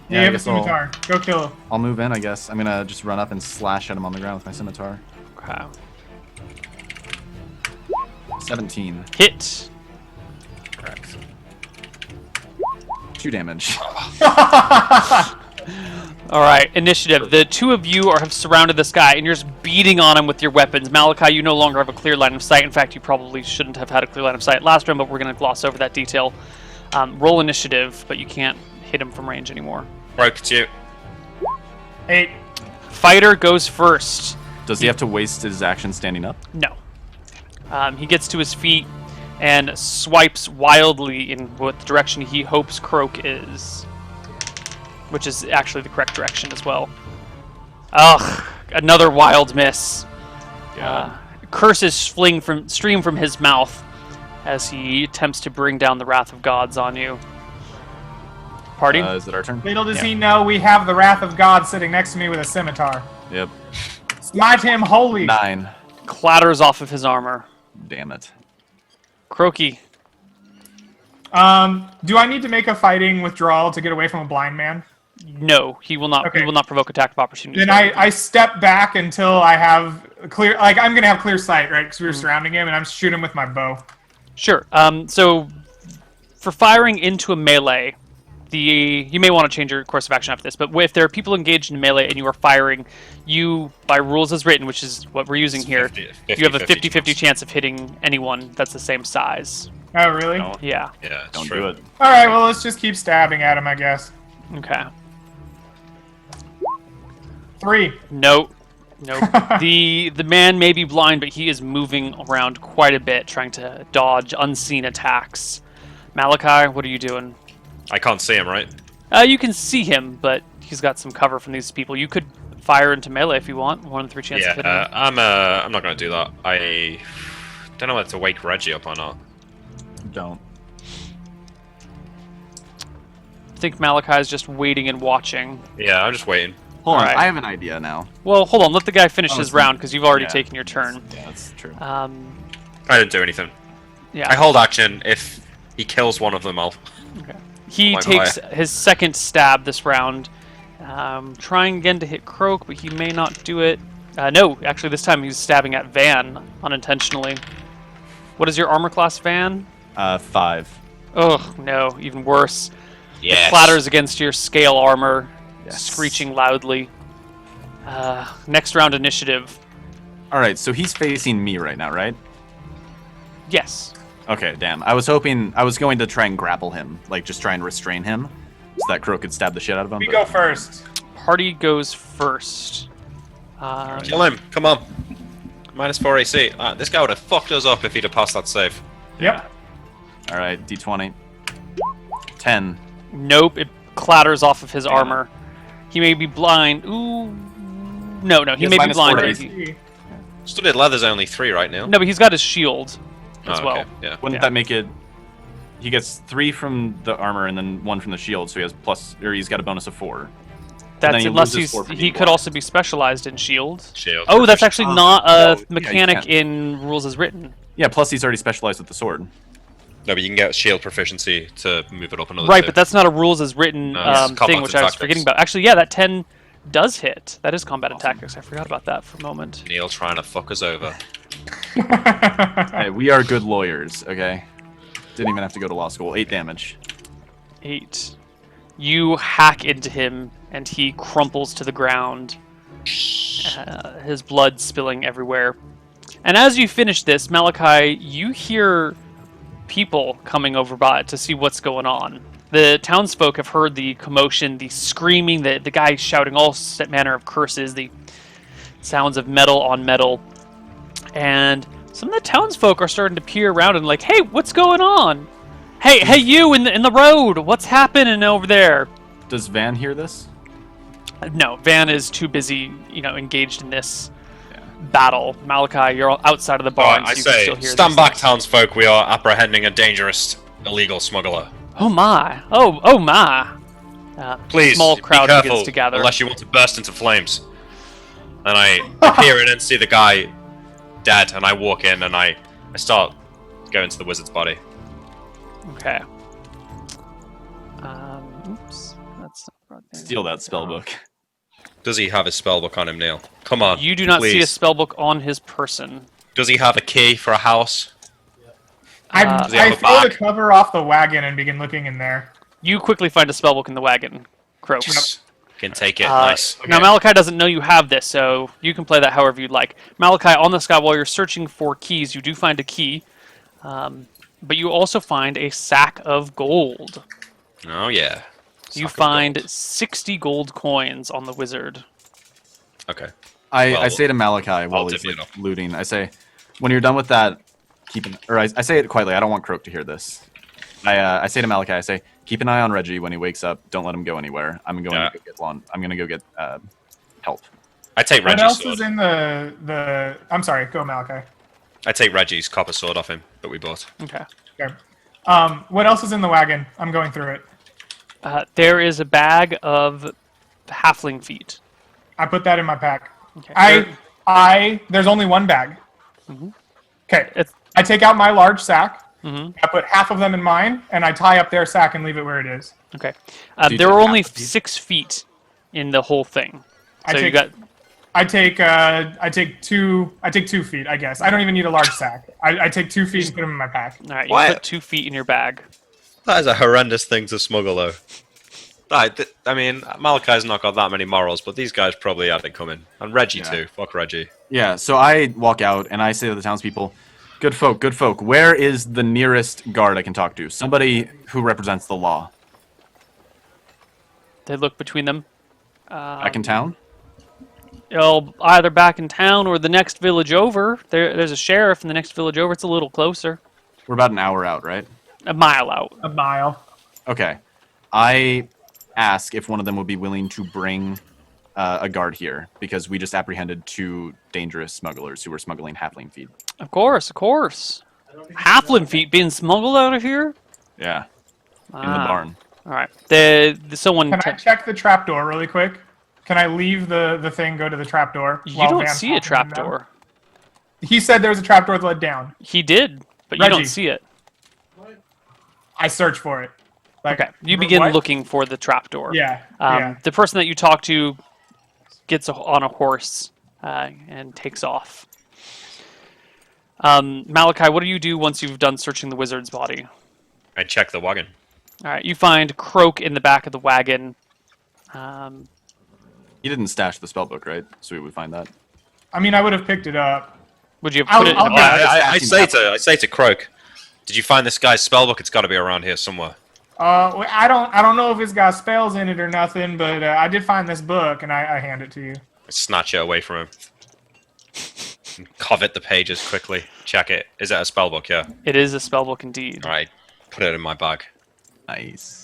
Speaker 3: Yeah,
Speaker 4: I
Speaker 3: you have a
Speaker 4: guess I'll-
Speaker 3: scimitar. Go kill him.
Speaker 4: I'll move in, I guess. I'm gonna just run up and slash at him on the ground with my scimitar.
Speaker 1: Okay.
Speaker 4: 17.
Speaker 1: Hit.
Speaker 2: Correct.
Speaker 4: 2 damage.
Speaker 1: All right, initiative. The two of you have surrounded this guy, and you're just beating on him with your weapons. Malachi, you no longer have a clear line of sight. In fact, you probably shouldn't have had a clear line of sight last round, but we're going to gloss over that detail. Roll initiative, but you can't hit him from range anymore.
Speaker 2: Croak, it's you.
Speaker 3: 8.
Speaker 1: Fighter goes first.
Speaker 4: Does he have to waste his action standing up?
Speaker 1: No. He gets to his feet and swipes wildly in what direction he hopes Croak is, which is actually the correct direction as well. Ugh, another wild miss. Curses stream from his mouth as he attempts to bring down the wrath of gods on you. Party?
Speaker 4: Is it our turn?
Speaker 3: Little does he know we have the wrath of God sitting next to me with a scimitar.
Speaker 4: Yep.
Speaker 3: Smite him holy.
Speaker 4: 9.
Speaker 1: Clatters off of his armor.
Speaker 4: Damn it.
Speaker 1: Croaky.
Speaker 3: Do I need to make a fighting withdrawal to get away from a blind man?
Speaker 1: No, he will not.
Speaker 3: Okay.
Speaker 1: He will not provoke attack of opportunity.
Speaker 3: Then I step back until I have clear. Like I'm gonna have clear sight, right? Because we were
Speaker 1: Mm-hmm.
Speaker 3: surrounding him, and I'm shooting with my bow.
Speaker 1: Sure. So, for firing into a melee, you may want to change your course of action after this. But if there are people engaged in melee and you are firing, you, by rules as written, which is what we're using here,
Speaker 2: 50,
Speaker 1: you have a
Speaker 2: 50
Speaker 1: 50-50 chance of hitting anyone that's the same size.
Speaker 3: Oh, really?
Speaker 2: No.
Speaker 1: Yeah.
Speaker 2: Yeah, it's
Speaker 4: Don't
Speaker 2: true.
Speaker 4: do it.
Speaker 3: All right. Well, let's just keep stabbing at him, I guess.
Speaker 1: Okay.
Speaker 3: 3.
Speaker 1: No. Nope. The man may be blind, but he is moving around quite a bit, trying to dodge unseen attacks. Malachi, what are you doing?
Speaker 2: I can't see him, right?
Speaker 1: You can see him, but he's got some cover from these people. You could fire into melee if you want. 1 in 3 chance of
Speaker 2: Yeah,
Speaker 1: hitting him.
Speaker 2: I'm not going to do that. I don't know whether to wake Reggie up or not.
Speaker 4: Don't.
Speaker 1: I think Malachi is just waiting and watching.
Speaker 2: Yeah, I'm just waiting.
Speaker 4: Hold on,
Speaker 1: Alright.
Speaker 4: I have an idea now.
Speaker 1: Well, hold on. Let the guy finish
Speaker 4: Oh,
Speaker 1: his
Speaker 4: it's-
Speaker 1: round because you've already
Speaker 4: yeah.
Speaker 1: taken your turn.
Speaker 4: Yeah, that's true.
Speaker 2: I didn't do anything.
Speaker 1: Yeah.
Speaker 2: I hold action. If he kills one of them, I'll...
Speaker 1: He
Speaker 2: Oh my
Speaker 1: takes his second stab this round. Trying again to hit Croak, but he may not do it. No, actually, this time he's stabbing at Van unintentionally. What is your armor class, Van?
Speaker 4: 5.
Speaker 1: Ugh, no, even worse.
Speaker 2: Yes.
Speaker 1: It clatters against your scale armor,
Speaker 4: Yes.
Speaker 1: screeching loudly. Next round initiative.
Speaker 4: All right, so he's facing me right now, right?
Speaker 1: Yes.
Speaker 4: Okay, damn. I was going to try and grapple him, like just try and restrain him, so that Croak could stab the shit out of him.
Speaker 3: We
Speaker 4: but-
Speaker 3: go first.
Speaker 1: Party goes first.
Speaker 2: Kill him. Come on. -4 AC. This guy would have fucked us up if he'd have passed that save.
Speaker 3: Yep.
Speaker 4: All right, D20. 10.
Speaker 1: Nope, it clatters off of his armor. He may be blind. Ooh. No, he
Speaker 4: has
Speaker 1: may be
Speaker 4: -4
Speaker 1: blind. but
Speaker 4: AC.
Speaker 1: he-
Speaker 2: Studded leather's only 3 right now.
Speaker 1: No, but he's got his shield as well.
Speaker 2: Okay, yeah.
Speaker 4: Wouldn't that make it? He gets 3 from the armor and then 1 from the shield, so he has he's got a bonus of 4. then
Speaker 1: That's
Speaker 4: he
Speaker 1: unless
Speaker 4: loses 4 from
Speaker 1: he
Speaker 4: being
Speaker 1: could
Speaker 4: blind.
Speaker 1: also be specialized in shield.
Speaker 2: Shield.
Speaker 1: Oh, that's actually not a
Speaker 4: no, yeah, you
Speaker 1: mechanic
Speaker 4: can.
Speaker 1: in rules as written.
Speaker 4: Yeah, plus he's already specialized with the sword.
Speaker 2: No, but you can get shield proficiency to move it up another
Speaker 1: Right,
Speaker 2: 2.
Speaker 1: but that's not a rules as written
Speaker 2: No, it's combat
Speaker 1: thing, which
Speaker 2: and
Speaker 1: I was
Speaker 2: tactics.
Speaker 1: forgetting about. Actually, yeah, that 10 does hit. That is combat and tactics. I forgot about that for a moment.
Speaker 2: Neil trying to fuck us over.
Speaker 4: Hey, we are good lawyers, okay? Didn't even have to go to law school. 8 damage.
Speaker 1: 8. You hack into him, and he crumples to the ground, his blood spilling everywhere. And as you finish this, Malachi, you hear people coming over by to see what's going on. The townsfolk have heard the commotion, the screaming, the guy shouting all manner of curses, the sounds of metal on metal. And some of the townsfolk are starting to peer around and like, hey, what's going on? Hey, you in the road, what's happening over there?
Speaker 4: Does Van hear this?
Speaker 1: No, Van is too busy, engaged in this battle. Malachi, you're outside of the barn,
Speaker 2: I
Speaker 1: so you can
Speaker 2: say,
Speaker 1: still hear
Speaker 2: stand
Speaker 1: these
Speaker 2: back,
Speaker 1: things.
Speaker 2: townsfolk. We are apprehending a dangerous illegal smuggler.
Speaker 1: Oh my! Oh my!
Speaker 2: Please,
Speaker 1: small
Speaker 2: be
Speaker 1: crowd
Speaker 2: careful,
Speaker 1: begins to gather.
Speaker 2: unless you want to burst into flames. And I peer in and see the guy dead, and I walk in and I start going to the wizard's body.
Speaker 1: Okay. Oops. That's not brought there.
Speaker 4: Steal that spell book.
Speaker 2: Does he have his spellbook on him, Neil? Come on.
Speaker 1: You do not see a
Speaker 2: please.
Speaker 1: spellbook on his person.
Speaker 2: Does he have a key for a house?
Speaker 3: I
Speaker 2: Does he have a
Speaker 3: throw the
Speaker 2: bag?
Speaker 3: cover off the wagon and begin looking in there.
Speaker 1: You quickly find a spellbook in the wagon, Croak.
Speaker 2: Yes. Can take it. Nice.
Speaker 1: Now
Speaker 2: Okay.
Speaker 1: Malachi doesn't know you have this, so you can play that however you'd like. Malachi, on the sky, while you're searching for keys, you do find a key, but you also find a sack of gold.
Speaker 2: Oh yeah.
Speaker 1: You
Speaker 2: Sack of
Speaker 1: find
Speaker 2: gold.
Speaker 1: 60 gold coins on the wizard.
Speaker 2: Okay.
Speaker 4: I
Speaker 2: Well,
Speaker 4: say to Malachi while he's
Speaker 2: divvy it up.
Speaker 4: looting, I say, when you're done with that, I say it quietly. I don't want Croak to hear this. I say to Malachi, I say, keep an eye on Reggie when he wakes up. Don't let him go anywhere. I'm going
Speaker 2: Yeah.
Speaker 4: to go get I'm going to go get help.
Speaker 2: I take
Speaker 3: What
Speaker 2: Reggie's
Speaker 3: else
Speaker 2: sword.
Speaker 3: is in the? I'm sorry. Go, Malachi.
Speaker 2: I take Reggie's copper sword off him that we bought.
Speaker 1: Okay.
Speaker 3: Okay. What else is in the wagon? I'm going through it.
Speaker 1: There is a bag of halfling feet.
Speaker 3: I put that in my pack.
Speaker 1: Okay.
Speaker 3: There's only one bag. Okay.
Speaker 1: It's-
Speaker 3: I take out my large sack.
Speaker 1: Mhm.
Speaker 3: I put half of them in mine, and I tie up their sack and leave it where it is.
Speaker 1: Okay.
Speaker 4: Do you
Speaker 1: There
Speaker 4: take
Speaker 1: are only
Speaker 4: half the feet?
Speaker 1: 6 feet in the whole thing.
Speaker 3: I
Speaker 1: So you
Speaker 3: take-
Speaker 1: got
Speaker 3: I take 2 feet, I guess. I don't even need a large sack. I take 2 feet and put them in my pack.
Speaker 1: all right. You
Speaker 2: What?
Speaker 1: put 2 feet in your bag.
Speaker 2: That is a horrendous thing to smuggle, though. I mean, Malachi's not got that many morals, but these guys probably had it coming. And Reggie,
Speaker 4: Yeah.
Speaker 2: too. Fuck Reggie.
Speaker 4: Yeah, so I walk out and I say to the townspeople, good folk, where is the nearest guard I can talk to? Somebody who represents the law.
Speaker 1: They look between them.
Speaker 4: Back in town?
Speaker 1: Either back in town or the next village over. There's a sheriff in the next village over. It's a little closer.
Speaker 4: We're about an hour out, right?
Speaker 1: A mile out.
Speaker 3: A mile.
Speaker 4: Okay. I ask if one of them would be willing to bring a guard here because we just apprehended 2 dangerous smugglers who were smuggling halfling feet.
Speaker 1: Of course. Halfling feet being smuggled out of here?
Speaker 4: Yeah, in the
Speaker 1: Ah.
Speaker 4: barn.
Speaker 1: All right. Someone.
Speaker 3: Can I check the trapdoor really quick? Can I leave the thing, go to the trapdoor?
Speaker 1: You
Speaker 3: while
Speaker 1: don't
Speaker 3: Van's
Speaker 1: see a
Speaker 3: talking to them?
Speaker 1: trapdoor.
Speaker 3: He said there was a trapdoor that led down.
Speaker 1: He did, but you
Speaker 3: Reggie.
Speaker 1: don't see it.
Speaker 3: I search for it. Like,
Speaker 1: Okay. You begin
Speaker 3: what?
Speaker 1: looking for the trapdoor.
Speaker 3: Yeah. Yeah.
Speaker 1: The person that you talk to gets on a horse and takes off. Malachi, what do you do once you've done searching the wizard's body?
Speaker 2: I check the wagon.
Speaker 1: All right, you find Croak in the back of the wagon.
Speaker 4: He didn't stash the spellbook, right? So we would find that.
Speaker 3: I mean, I would have picked it up.
Speaker 1: Would you have
Speaker 3: I'll-
Speaker 1: put it in
Speaker 3: I'll
Speaker 1: a
Speaker 3: get
Speaker 1: bag?
Speaker 3: it.
Speaker 2: I say to Croak, did you find this guy's spellbook? It's got to be around here somewhere.
Speaker 3: I don't know if it's got spells in it or nothing, but I did find this book, and I hand it to you.
Speaker 2: I snatch it away from him. Covet the pages quickly. Check it. Is that a spellbook? Yeah.
Speaker 1: It is a spellbook indeed.
Speaker 2: All right. Put it in my bag.
Speaker 4: Nice.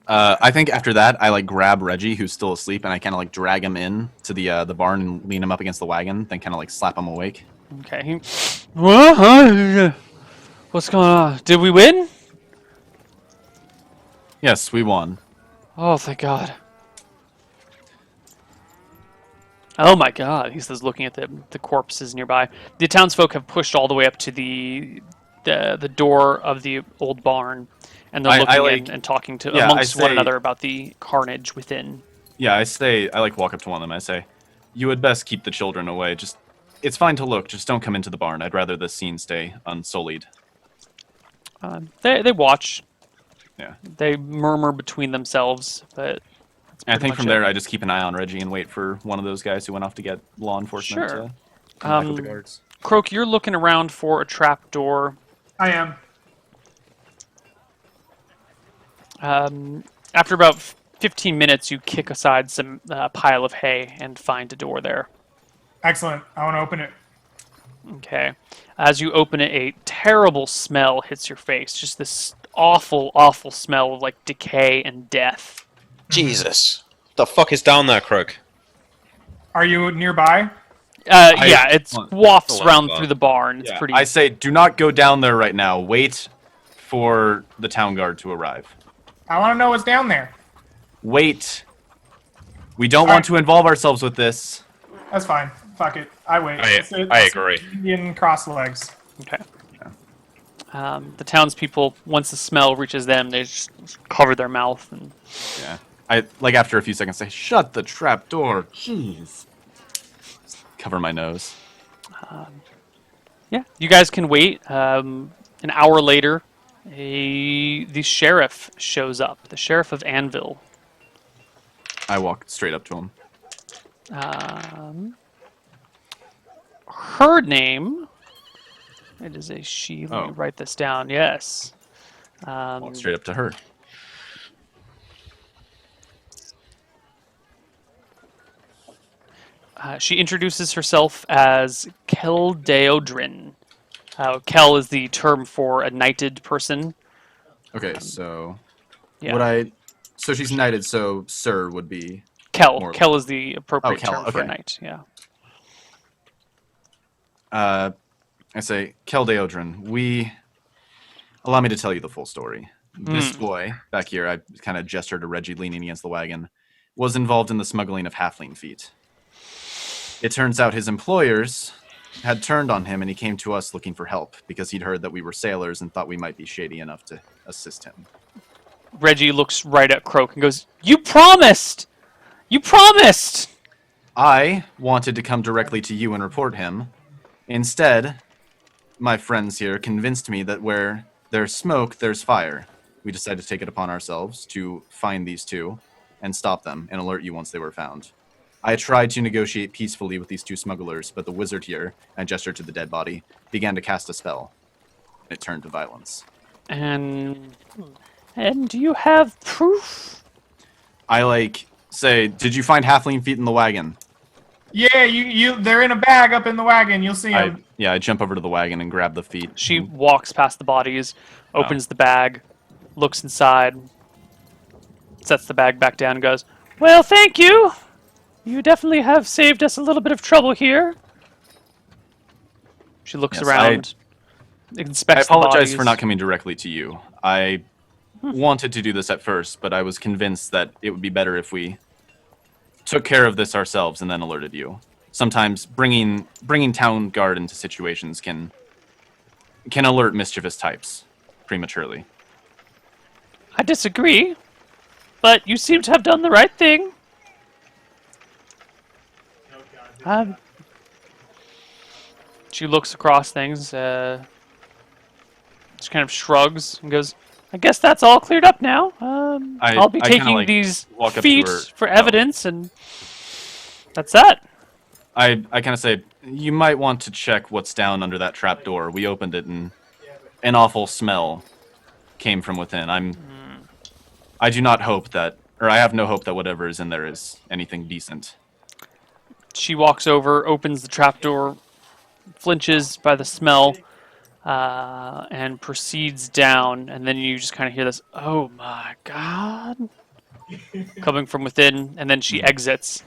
Speaker 4: I think after that, I like grab Reggie, who's still asleep, and I kind of like drag him in to the barn and lean him up against the wagon, then kind of like slap him awake.
Speaker 1: Okay. What's going on? Did we win?
Speaker 4: Yes, we won.
Speaker 1: Oh, thank God. Oh my God, he says, looking at the corpses nearby. The townsfolk have pushed all the way up to the door of the old barn, and they're looking in and talking to amongst one another about the carnage within.
Speaker 4: Yeah, I like walk up to one of them. I say, "You had best keep the children away. It's fine to look. Just don't come into the barn. I'd rather the scene stay unsullied."
Speaker 1: They watch.
Speaker 4: Yeah.
Speaker 1: They murmur between themselves, but that's
Speaker 4: And I
Speaker 1: pretty
Speaker 4: think
Speaker 1: much
Speaker 4: from
Speaker 1: it.
Speaker 4: there, I just keep an eye on Reggie and wait for one of those guys who went off to get law enforcement
Speaker 1: Sure.
Speaker 4: to come back with the guards.
Speaker 1: Croak, you're looking around for a trap door.
Speaker 3: I am.
Speaker 1: After about 15 minutes, you kick aside some pile of hay and find a door there.
Speaker 3: Excellent. I want to open it.
Speaker 1: Okay. As you open it, a terrible smell hits your face. Just this awful, awful smell of like decay and death.
Speaker 2: Jesus. The fuck is down there, Croak?
Speaker 3: Are you nearby?
Speaker 1: Yeah, it wafts
Speaker 2: the
Speaker 1: around
Speaker 2: barn.
Speaker 1: through the barn. It's
Speaker 2: Yeah.
Speaker 1: pretty.
Speaker 4: I say, do not go down there right now. Wait for the town guard to arrive.
Speaker 3: I want to know what's down there.
Speaker 4: Wait. We don't want to involve ourselves with this.
Speaker 3: That's fine. Fuck it. I wait.
Speaker 2: I agree.
Speaker 3: Indian cross legs.
Speaker 1: Okay. The townspeople, once the smell reaches them, they just cover their mouth and
Speaker 4: Yeah. I like after a few seconds say, "Shut the trap door." Jeez. Cover my nose.
Speaker 1: yeah, you guys can wait. An hour later, the sheriff shows up. The sheriff of Anvil.
Speaker 4: I walk straight up to him.
Speaker 1: Her name. It is a she. Let me
Speaker 4: Oh.
Speaker 1: write this down. Yes.
Speaker 4: Walk straight up to her.
Speaker 1: She introduces herself as Kel Deodrin. Kel is the term for a knighted person.
Speaker 5: Okay, so
Speaker 1: Yeah.
Speaker 5: so she's knighted, so sir would be
Speaker 1: Kel.
Speaker 5: more-
Speaker 1: Kel is the appropriate
Speaker 5: Kel,
Speaker 1: term for a
Speaker 5: okay.
Speaker 1: knight. Yeah.
Speaker 4: I say, Kel Deodrin, allow me to tell you the full story. This boy back here, I kind of gestured to Reggie leaning against the wagon, was involved in the smuggling of halfling feet. It turns out his employers had turned on him and he came to us looking for help because he'd heard that we were sailors and thought we might be shady enough to assist him.
Speaker 1: Reggie looks right at Croak and goes, "You promised! You promised!"
Speaker 4: I wanted to come directly to you and report him. Instead, my friends here convinced me that where there's smoke, there's fire. We decided to take it upon ourselves to find these two and stop them and alert you once they were found. I tried to negotiate peacefully with these two smugglers, but the wizard here, and gestured to the dead body, began to cast a spell. It turned to violence.
Speaker 1: And do you have proof?
Speaker 4: I say, did you find halfling feet in the wagon?
Speaker 3: Yeah, they're in a bag up in the wagon. You'll see them.
Speaker 4: I jump over to the wagon and grab the feet.
Speaker 1: She walks past the bodies, opens the bag, looks inside, sets the bag back down, and goes, "Well, thank you. You definitely have saved us a little bit of trouble here." She looks
Speaker 4: Yes,
Speaker 1: around,
Speaker 4: I
Speaker 1: inspects the
Speaker 4: apologize
Speaker 1: bodies.
Speaker 4: for not coming directly to you. I wanted to do this at first, but I was convinced that it would be better if we took care of this ourselves and then alerted you. Sometimes bringing town guard into situations can alert mischievous types prematurely.
Speaker 1: I disagree, but you seem to have done the right thing. She looks across things, she kind of shrugs and goes, I guess that's all cleared up now. I'll be
Speaker 4: I kinda,
Speaker 1: taking
Speaker 4: like,
Speaker 1: these
Speaker 4: walk up to
Speaker 1: feet
Speaker 4: her.
Speaker 1: for evidence, and that's that.
Speaker 4: I kind of say, you might want to check what's down under that trap door. We opened it, and an awful smell came from within. I do not hope that, or I have no hope that whatever is in there is anything decent.
Speaker 1: She walks over, opens the trapdoor, flinches by the smell, and proceeds down. And then you just kind of hear this, "Oh my god," coming from within. And then she exits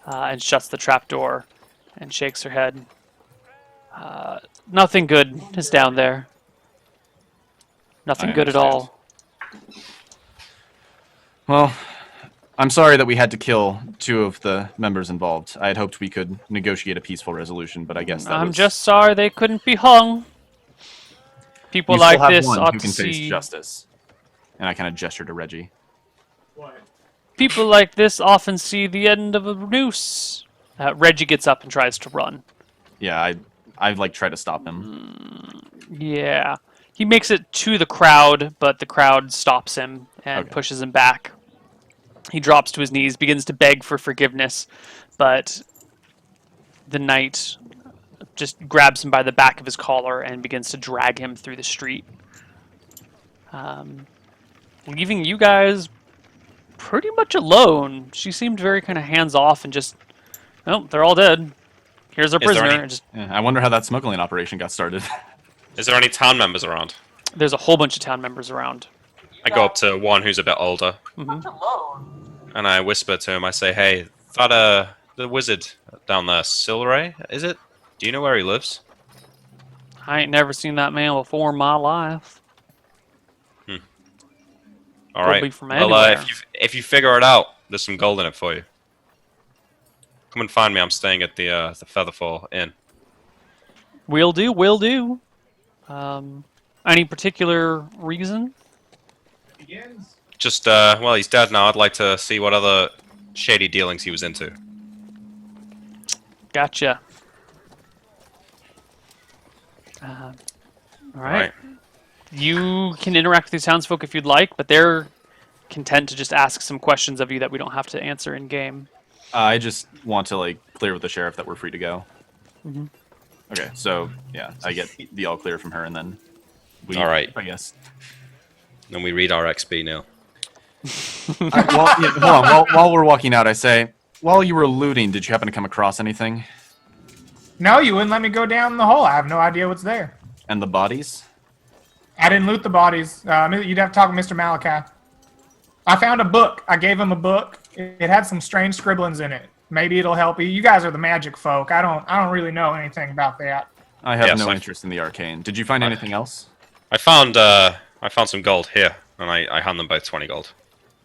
Speaker 1: and shuts the trapdoor and shakes her head. Nothing good is down there. Nothing
Speaker 4: I
Speaker 1: good at
Speaker 4: understand.
Speaker 1: all.
Speaker 4: Well, I'm sorry that we had to kill 2 of the members involved. I had hoped we could negotiate a peaceful resolution, but I guess that
Speaker 1: I'm
Speaker 4: was...
Speaker 1: just sorry they couldn't be hung. People
Speaker 4: You
Speaker 1: like
Speaker 4: still have
Speaker 1: this
Speaker 4: one
Speaker 1: ought
Speaker 4: who
Speaker 1: to
Speaker 4: can face
Speaker 1: see.
Speaker 4: justice. And I kind of gesture to Reggie.
Speaker 1: People like this often see the end of a noose. Reggie gets up and tries to run.
Speaker 4: Yeah, I like try to stop him.
Speaker 1: Yeah. He makes it to the crowd, but the crowd stops him and
Speaker 4: Okay.
Speaker 1: pushes him back. He drops to his knees, begins to beg for forgiveness, but the knight just grabs him by the back of his collar and begins to drag him through the street. Leaving you guys pretty much alone. She seemed very kind of hands-off and just, oh, they're all dead. Here's our
Speaker 2: Is there
Speaker 1: prisoner.
Speaker 2: any-
Speaker 1: And just,
Speaker 4: Yeah, I wonder how that smuggling operation got started.
Speaker 2: Is there any town members around?
Speaker 1: there's a whole bunch of town members around.
Speaker 2: I go up to one who's a bit older,
Speaker 1: Mm-hmm.
Speaker 2: and I whisper to him. I say, "Hey, that the wizard down there, Silray, is it? Do you know where he lives?"
Speaker 1: I ain't never seen that man before in my life.
Speaker 2: All
Speaker 1: Could
Speaker 2: right.
Speaker 1: be from
Speaker 2: Well,
Speaker 1: anywhere.
Speaker 2: if you figure it out, there's some gold in it for you. Come and find me. I'm staying at the Featherfall Inn.
Speaker 1: Will do, will do. Any particular reason?
Speaker 2: Just well, he's dead now. I'd like to see what other shady dealings he was into.
Speaker 1: Gotcha. All right. You can interact with these townsfolk if you'd like, but they're content to just ask some questions of you that we don't have to answer in game.
Speaker 4: I just want to like clear with the sheriff that we're free to go.
Speaker 1: Mhm.
Speaker 4: Okay, so yeah, I get the all clear from her, and then we.
Speaker 2: All right.
Speaker 4: I guess.
Speaker 2: And we read our XP now.
Speaker 4: Hold on. While we're walking out, I say, while you were looting, did you happen to come across anything?
Speaker 3: No, you wouldn't let me go down the hole. I have no idea what's there.
Speaker 4: And the bodies?
Speaker 3: I didn't loot the bodies. You'd have to talk to Mr. Malachi. I found a book. I gave him a book. It had some strange scribblings in it. Maybe it'll help you. You guys are the magic folk. I don't really know anything about that.
Speaker 4: I have
Speaker 2: Yes,
Speaker 4: no
Speaker 2: I-
Speaker 4: interest in the arcane. Did you find anything else?
Speaker 2: I found some gold here, and I hand them both 20 gold.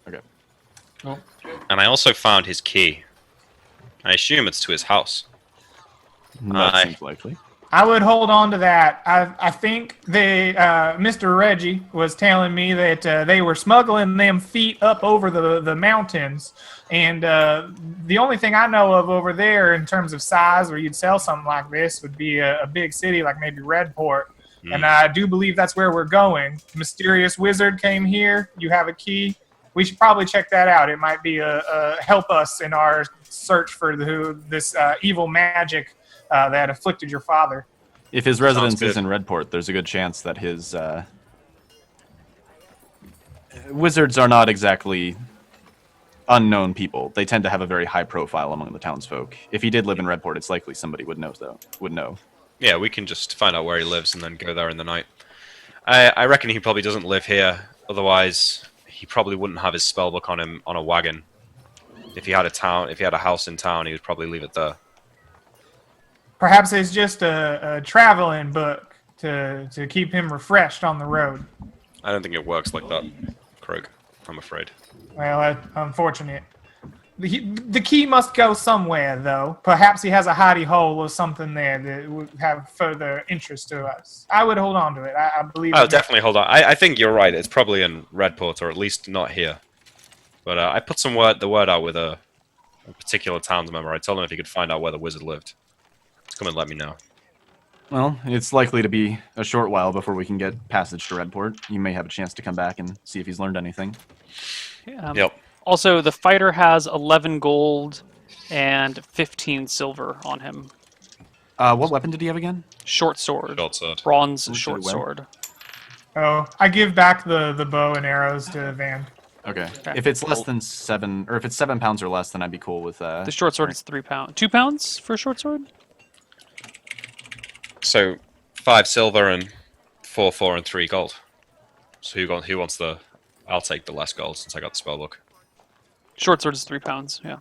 Speaker 4: Okay.
Speaker 2: And I also found his key. I assume it's to his house.
Speaker 4: That
Speaker 2: Aye.
Speaker 4: seems likely.
Speaker 3: I would hold on to that. I think Mr. Reggie was telling me that they were smuggling them feet up over the mountains, and the only thing I know of over there in terms of size where you'd sell something like this would be a big city like maybe Redport, and I do believe that's where we're going. Mysterious wizard came here. You have a key. We should probably check that out. It might be help us in our search for this evil magic that afflicted your father.
Speaker 4: If his residence
Speaker 2: good.
Speaker 4: is in Redport, there's a good chance that his wizards are not exactly unknown people. They tend to have a very high profile among the townsfolk. If he did live in Redport, it's likely somebody would know.
Speaker 2: Yeah, we can just find out where he lives and then go there in the night. I reckon he probably doesn't live here. Otherwise, he probably wouldn't have his spellbook on him on a wagon. If he had a house in town, he would probably leave it there.
Speaker 3: Perhaps it's just a traveling book to keep him refreshed on the road.
Speaker 2: I don't think it works like that, Krog. I'm afraid.
Speaker 3: Well, that's unfortunate. The key must go somewhere, though. Perhaps he has a hidey hole or something there that would have further interest to us. I would hold on to it. I believe.
Speaker 2: Oh,
Speaker 3: in
Speaker 2: definitely. Hold on. I think you're right. It's probably in Redport, or at least not here. But I put the word out with a particular town's member. I told him if he could find out where the wizard lived, to come and let me know.
Speaker 4: Well, it's likely to be a short while before we can get passage to Redport. You may have a chance to come back and see if he's learned anything.
Speaker 2: Yep.
Speaker 1: Also, the fighter has 11 gold and 15 silver on him.
Speaker 4: What weapon did he have again?
Speaker 1: Short sword.
Speaker 2: Short sword.
Speaker 1: Bronze
Speaker 4: Who should
Speaker 1: short
Speaker 4: he wear?
Speaker 1: sword.
Speaker 3: Oh, I give back the bow and arrows to Van.
Speaker 4: Okay. If it's less than 7, or if it's 7 pounds or less, then I'd be cool with.
Speaker 1: The short sword is 3 pounds. 2 pounds for a short sword?
Speaker 2: So 5 silver and 4 and 3 gold. So who wants the? I'll take the less gold since I got the spellbook.
Speaker 1: Short sword is 3 pounds, yeah.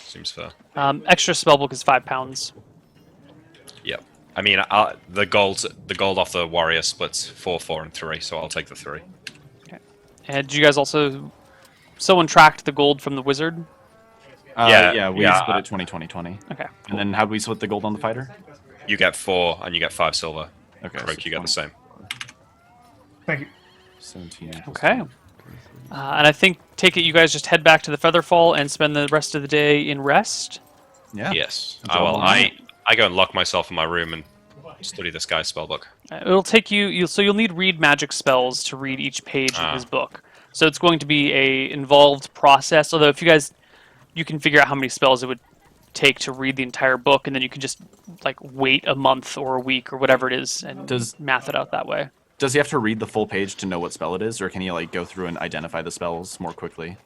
Speaker 2: Seems fair.
Speaker 1: Extra spellbook is 5 pounds.
Speaker 2: Yep. I mean, the gold off the warrior splits 4, 4, and 3, so I'll take the 3.
Speaker 1: And did you guys also... Someone tracked the gold from the wizard?
Speaker 4: Yeah, we
Speaker 2: yeah,
Speaker 4: split it 20-20-20.
Speaker 1: Okay.
Speaker 4: And then how do we split the gold on the fighter?
Speaker 2: You get 4 and you get 5 silver.
Speaker 4: Okay.
Speaker 2: Croak, you get the same.
Speaker 3: Thank you.
Speaker 4: 17.
Speaker 1: Okay. And I think, take it, you guys just head back to the Featherfall and spend the rest of the day in rest?
Speaker 4: Yeah.
Speaker 2: Yes.
Speaker 4: That's all
Speaker 2: Well,
Speaker 4: I
Speaker 2: I go and lock myself in my room and study this guy's spellbook.
Speaker 1: It'll take you, so you'll need read magic spells to read each page of his book. So it's going to be a involved process, although if you can figure out how many spells it would take to read the entire book, and then you can just like wait a month or a week or whatever it is and math it out that way.
Speaker 4: Does he have to read the full page to know what spell it is, or can he like go through and identify the spells more quickly?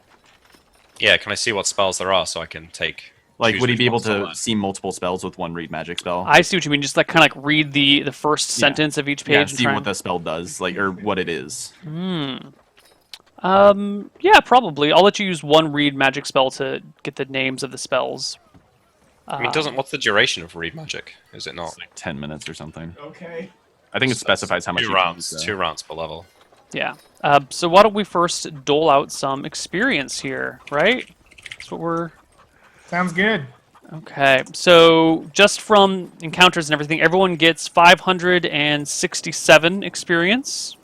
Speaker 2: Yeah, can I see what spells there are so I can take...
Speaker 4: Like,
Speaker 2: choose
Speaker 4: would he
Speaker 2: which
Speaker 4: be able
Speaker 2: ones to
Speaker 4: to
Speaker 2: learn?
Speaker 4: see multiple spells with one read magic spell?
Speaker 1: I see what you mean. Just like kind of like read the first
Speaker 4: Yeah.
Speaker 1: sentence of each page.
Speaker 4: Yeah,
Speaker 1: and
Speaker 4: see
Speaker 1: try
Speaker 4: what
Speaker 1: and-
Speaker 4: the spell does, like, or what it is.
Speaker 1: Yeah, probably. I'll let you use one read magic spell to get the names of the spells.
Speaker 2: I mean, what's the duration of read magic? Is it not?
Speaker 4: It's like 10 minutes or something.
Speaker 3: Okay.
Speaker 4: I think it specifies how much
Speaker 2: Two
Speaker 4: you can
Speaker 2: rounds.
Speaker 4: use,
Speaker 2: 2 rounds per level.
Speaker 1: Yeah. So why don't we first dole out some experience here, right? That's what we're...
Speaker 3: Sounds good.
Speaker 1: Okay, so just from encounters and everything, everyone gets 567 experience.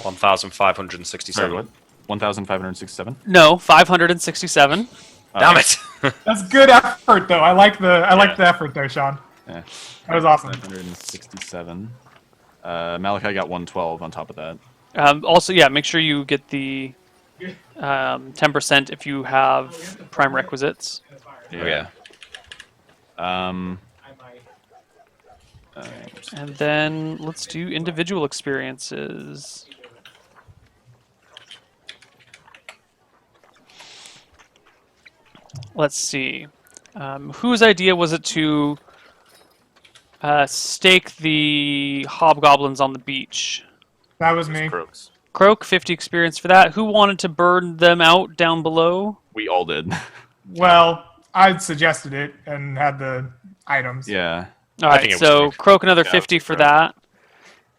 Speaker 2: 1,567.
Speaker 4: Sorry, what? 1,567?
Speaker 1: No, 567.
Speaker 2: Damn it!
Speaker 3: That's good effort, though. I like the effort there, Sean.
Speaker 4: Yeah.
Speaker 3: That was awesome.
Speaker 4: 567. Malachi got 112 on top of that.
Speaker 1: Also, yeah, make sure you get the 10% if you have prime requisites.
Speaker 2: Oh, yeah.
Speaker 1: And then let's do individual experiences. Let's see. Whose idea was it to stake the hobgoblins on the beach?
Speaker 3: That was me.
Speaker 4: Crooks.
Speaker 1: Croak, 50 experience for that. Who wanted to burn them out down below?
Speaker 4: We all did.
Speaker 3: Well, I suggested it and had the items.
Speaker 4: Yeah.
Speaker 1: All
Speaker 2: I
Speaker 1: right,
Speaker 2: think it was
Speaker 1: so
Speaker 2: Croak.
Speaker 1: Croak another
Speaker 2: Yeah,
Speaker 1: 50
Speaker 2: it was
Speaker 1: for
Speaker 2: Croak.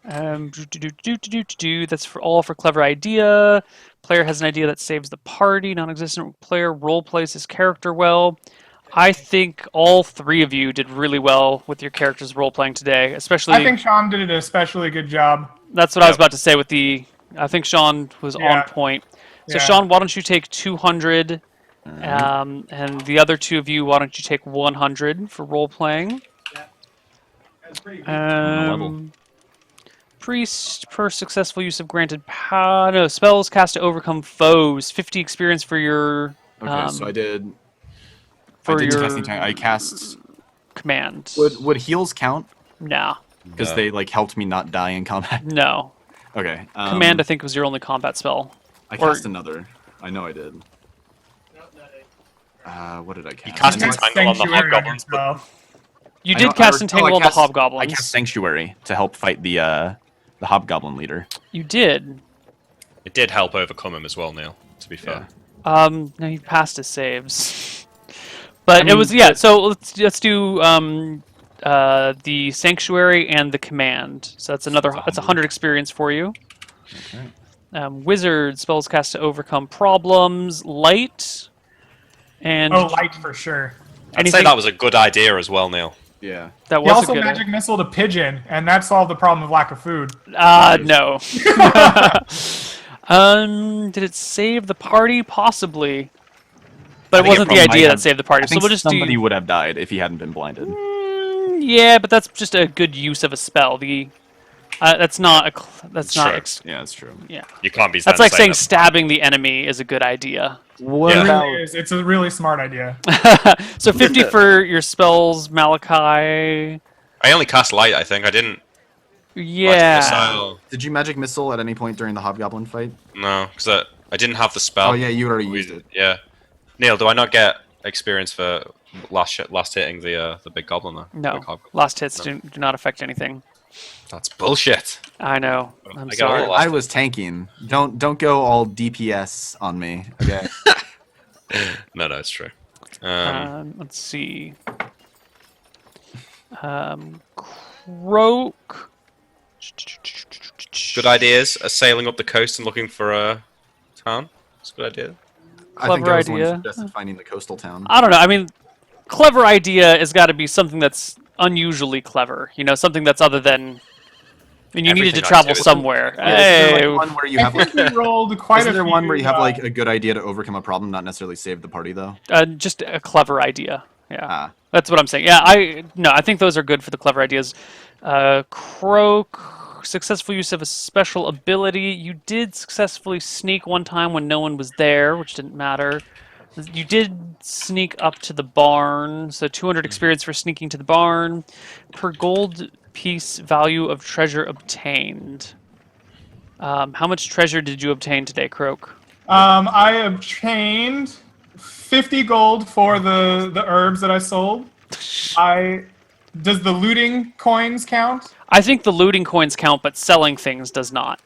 Speaker 1: that. That's for all for clever idea. Player has an idea that saves the party. Non-existent player role plays his character well. I think all 3 of you did really well with your characters role playing today, especially.
Speaker 3: I think Sean did an especially good job.
Speaker 1: That's what I was about to say with the. I think Sean was
Speaker 3: Yeah.
Speaker 1: on point. So
Speaker 3: Yeah.
Speaker 1: Sean, why don't you take 200, and the other 2 of you, why don't you take 100 for role playing?
Speaker 4: level.
Speaker 1: Priest per successful use of granted power. No, spells cast to overcome foes. 50 experience for your
Speaker 4: Okay, so I did.
Speaker 1: for
Speaker 4: I didn't
Speaker 1: your
Speaker 4: cast any time. I cast.
Speaker 1: command.
Speaker 4: Would heals count?
Speaker 1: No,
Speaker 4: Because
Speaker 2: No.
Speaker 4: they like helped me not die in combat.
Speaker 1: no.
Speaker 4: Okay.
Speaker 1: Command, I think, was your only combat spell.
Speaker 4: I
Speaker 1: or-
Speaker 4: cast another. I know I did. What did I cast?
Speaker 2: cast
Speaker 3: You
Speaker 2: Entangle
Speaker 3: got
Speaker 2: on the
Speaker 3: Sanctuary on
Speaker 2: hobgoblins, but-
Speaker 3: yourself.
Speaker 1: You
Speaker 4: I
Speaker 1: did
Speaker 4: know-
Speaker 1: cast
Speaker 4: I
Speaker 1: Entangle on the
Speaker 4: cast-
Speaker 1: hobgoblins.
Speaker 4: I cast Sanctuary to help fight the hobgoblin leader.
Speaker 1: You did.
Speaker 2: It did help overcome him as well, Neil, to be fair.
Speaker 1: No, he passed his saves. But it
Speaker 4: mean,
Speaker 1: was So let's do the sanctuary and the command. So that's another. That's 100 experience for you.
Speaker 4: Okay.
Speaker 1: Wizard spells cast to overcome problems. Light. And
Speaker 3: Oh, light for sure.
Speaker 2: I'd say that was a good idea as well, Neil.
Speaker 4: Yeah.
Speaker 1: that
Speaker 3: He
Speaker 1: was a
Speaker 3: also
Speaker 1: good.
Speaker 3: magic missile to pigeon, and that solved the problem of lack of food.
Speaker 1: No. Did it save the party? Possibly. But
Speaker 4: I
Speaker 1: it
Speaker 4: think
Speaker 1: wasn't the
Speaker 4: might
Speaker 1: idea that
Speaker 4: have-
Speaker 1: saved the party.
Speaker 4: I
Speaker 1: So
Speaker 4: think
Speaker 1: we'll just
Speaker 4: somebody
Speaker 1: do.
Speaker 4: would have died if he hadn't been blinded.
Speaker 1: Yeah, but that's just a good use of a spell. That's not that's not
Speaker 2: Sure.
Speaker 4: Yeah, that's true.
Speaker 1: yeah.
Speaker 2: You can't be.
Speaker 1: That's
Speaker 2: then
Speaker 1: like saying
Speaker 2: that-
Speaker 1: stabbing the enemy is a good idea.
Speaker 4: What
Speaker 2: Yeah.
Speaker 3: It
Speaker 4: about
Speaker 3: really is. It's a really smart idea.
Speaker 1: So 50 for your spells, Malachi.
Speaker 2: I only cast light. I think I didn't.
Speaker 1: Yeah.
Speaker 2: Missile.
Speaker 5: Did you magic missile at any point during the hobgoblin fight?
Speaker 2: No, because I didn't have the spell.
Speaker 5: Oh yeah, you already used it.
Speaker 2: Yeah. Neil, do I not get experience for last hitting the big goblin there?
Speaker 1: No,
Speaker 2: Big hobgoblin?
Speaker 1: last hits do not affect anything.
Speaker 2: That's bullshit.
Speaker 1: I know. I'm
Speaker 2: I got all
Speaker 1: sorry.
Speaker 2: the last-
Speaker 5: I was tanking. Don't go all DPS on me. Okay.
Speaker 2: No, it's true.
Speaker 1: Let's see. Croak.
Speaker 2: Good ideas. Sailing up the coast and looking for a town. It's a good idea.
Speaker 5: I think
Speaker 1: Clever
Speaker 5: I was the one who
Speaker 1: idea.
Speaker 5: suggested finding the coastal town.
Speaker 1: I don't know. I mean, clever idea has got to be something that's unusually clever. You know, something that's other than. I mean, you needed to
Speaker 2: Everything I
Speaker 1: travel
Speaker 2: do is-
Speaker 1: somewhere.
Speaker 5: Yeah, isn't there
Speaker 1: Hey,
Speaker 5: like one where you
Speaker 3: I
Speaker 5: have like,
Speaker 3: think we rolled quite
Speaker 5: isn't
Speaker 3: a
Speaker 5: there
Speaker 3: few,
Speaker 5: one where you have like a good idea to overcome a problem, not necessarily save the party though?
Speaker 1: just a clever idea. Yeah.
Speaker 5: Ah.
Speaker 1: That's what I'm saying. Yeah, I think those are good for the clever ideas. Croak, successful use of a special ability. You did successfully sneak one time when no one was there, which didn't matter. You did sneak up to the barn, so 200 experience for sneaking to the barn. Per gold piece value of treasure obtained. How much treasure did you obtain today, Croak?
Speaker 3: I obtained 50 gold for the herbs that I sold. Does the looting coins count?
Speaker 1: I think the looting coins count, but selling things does not.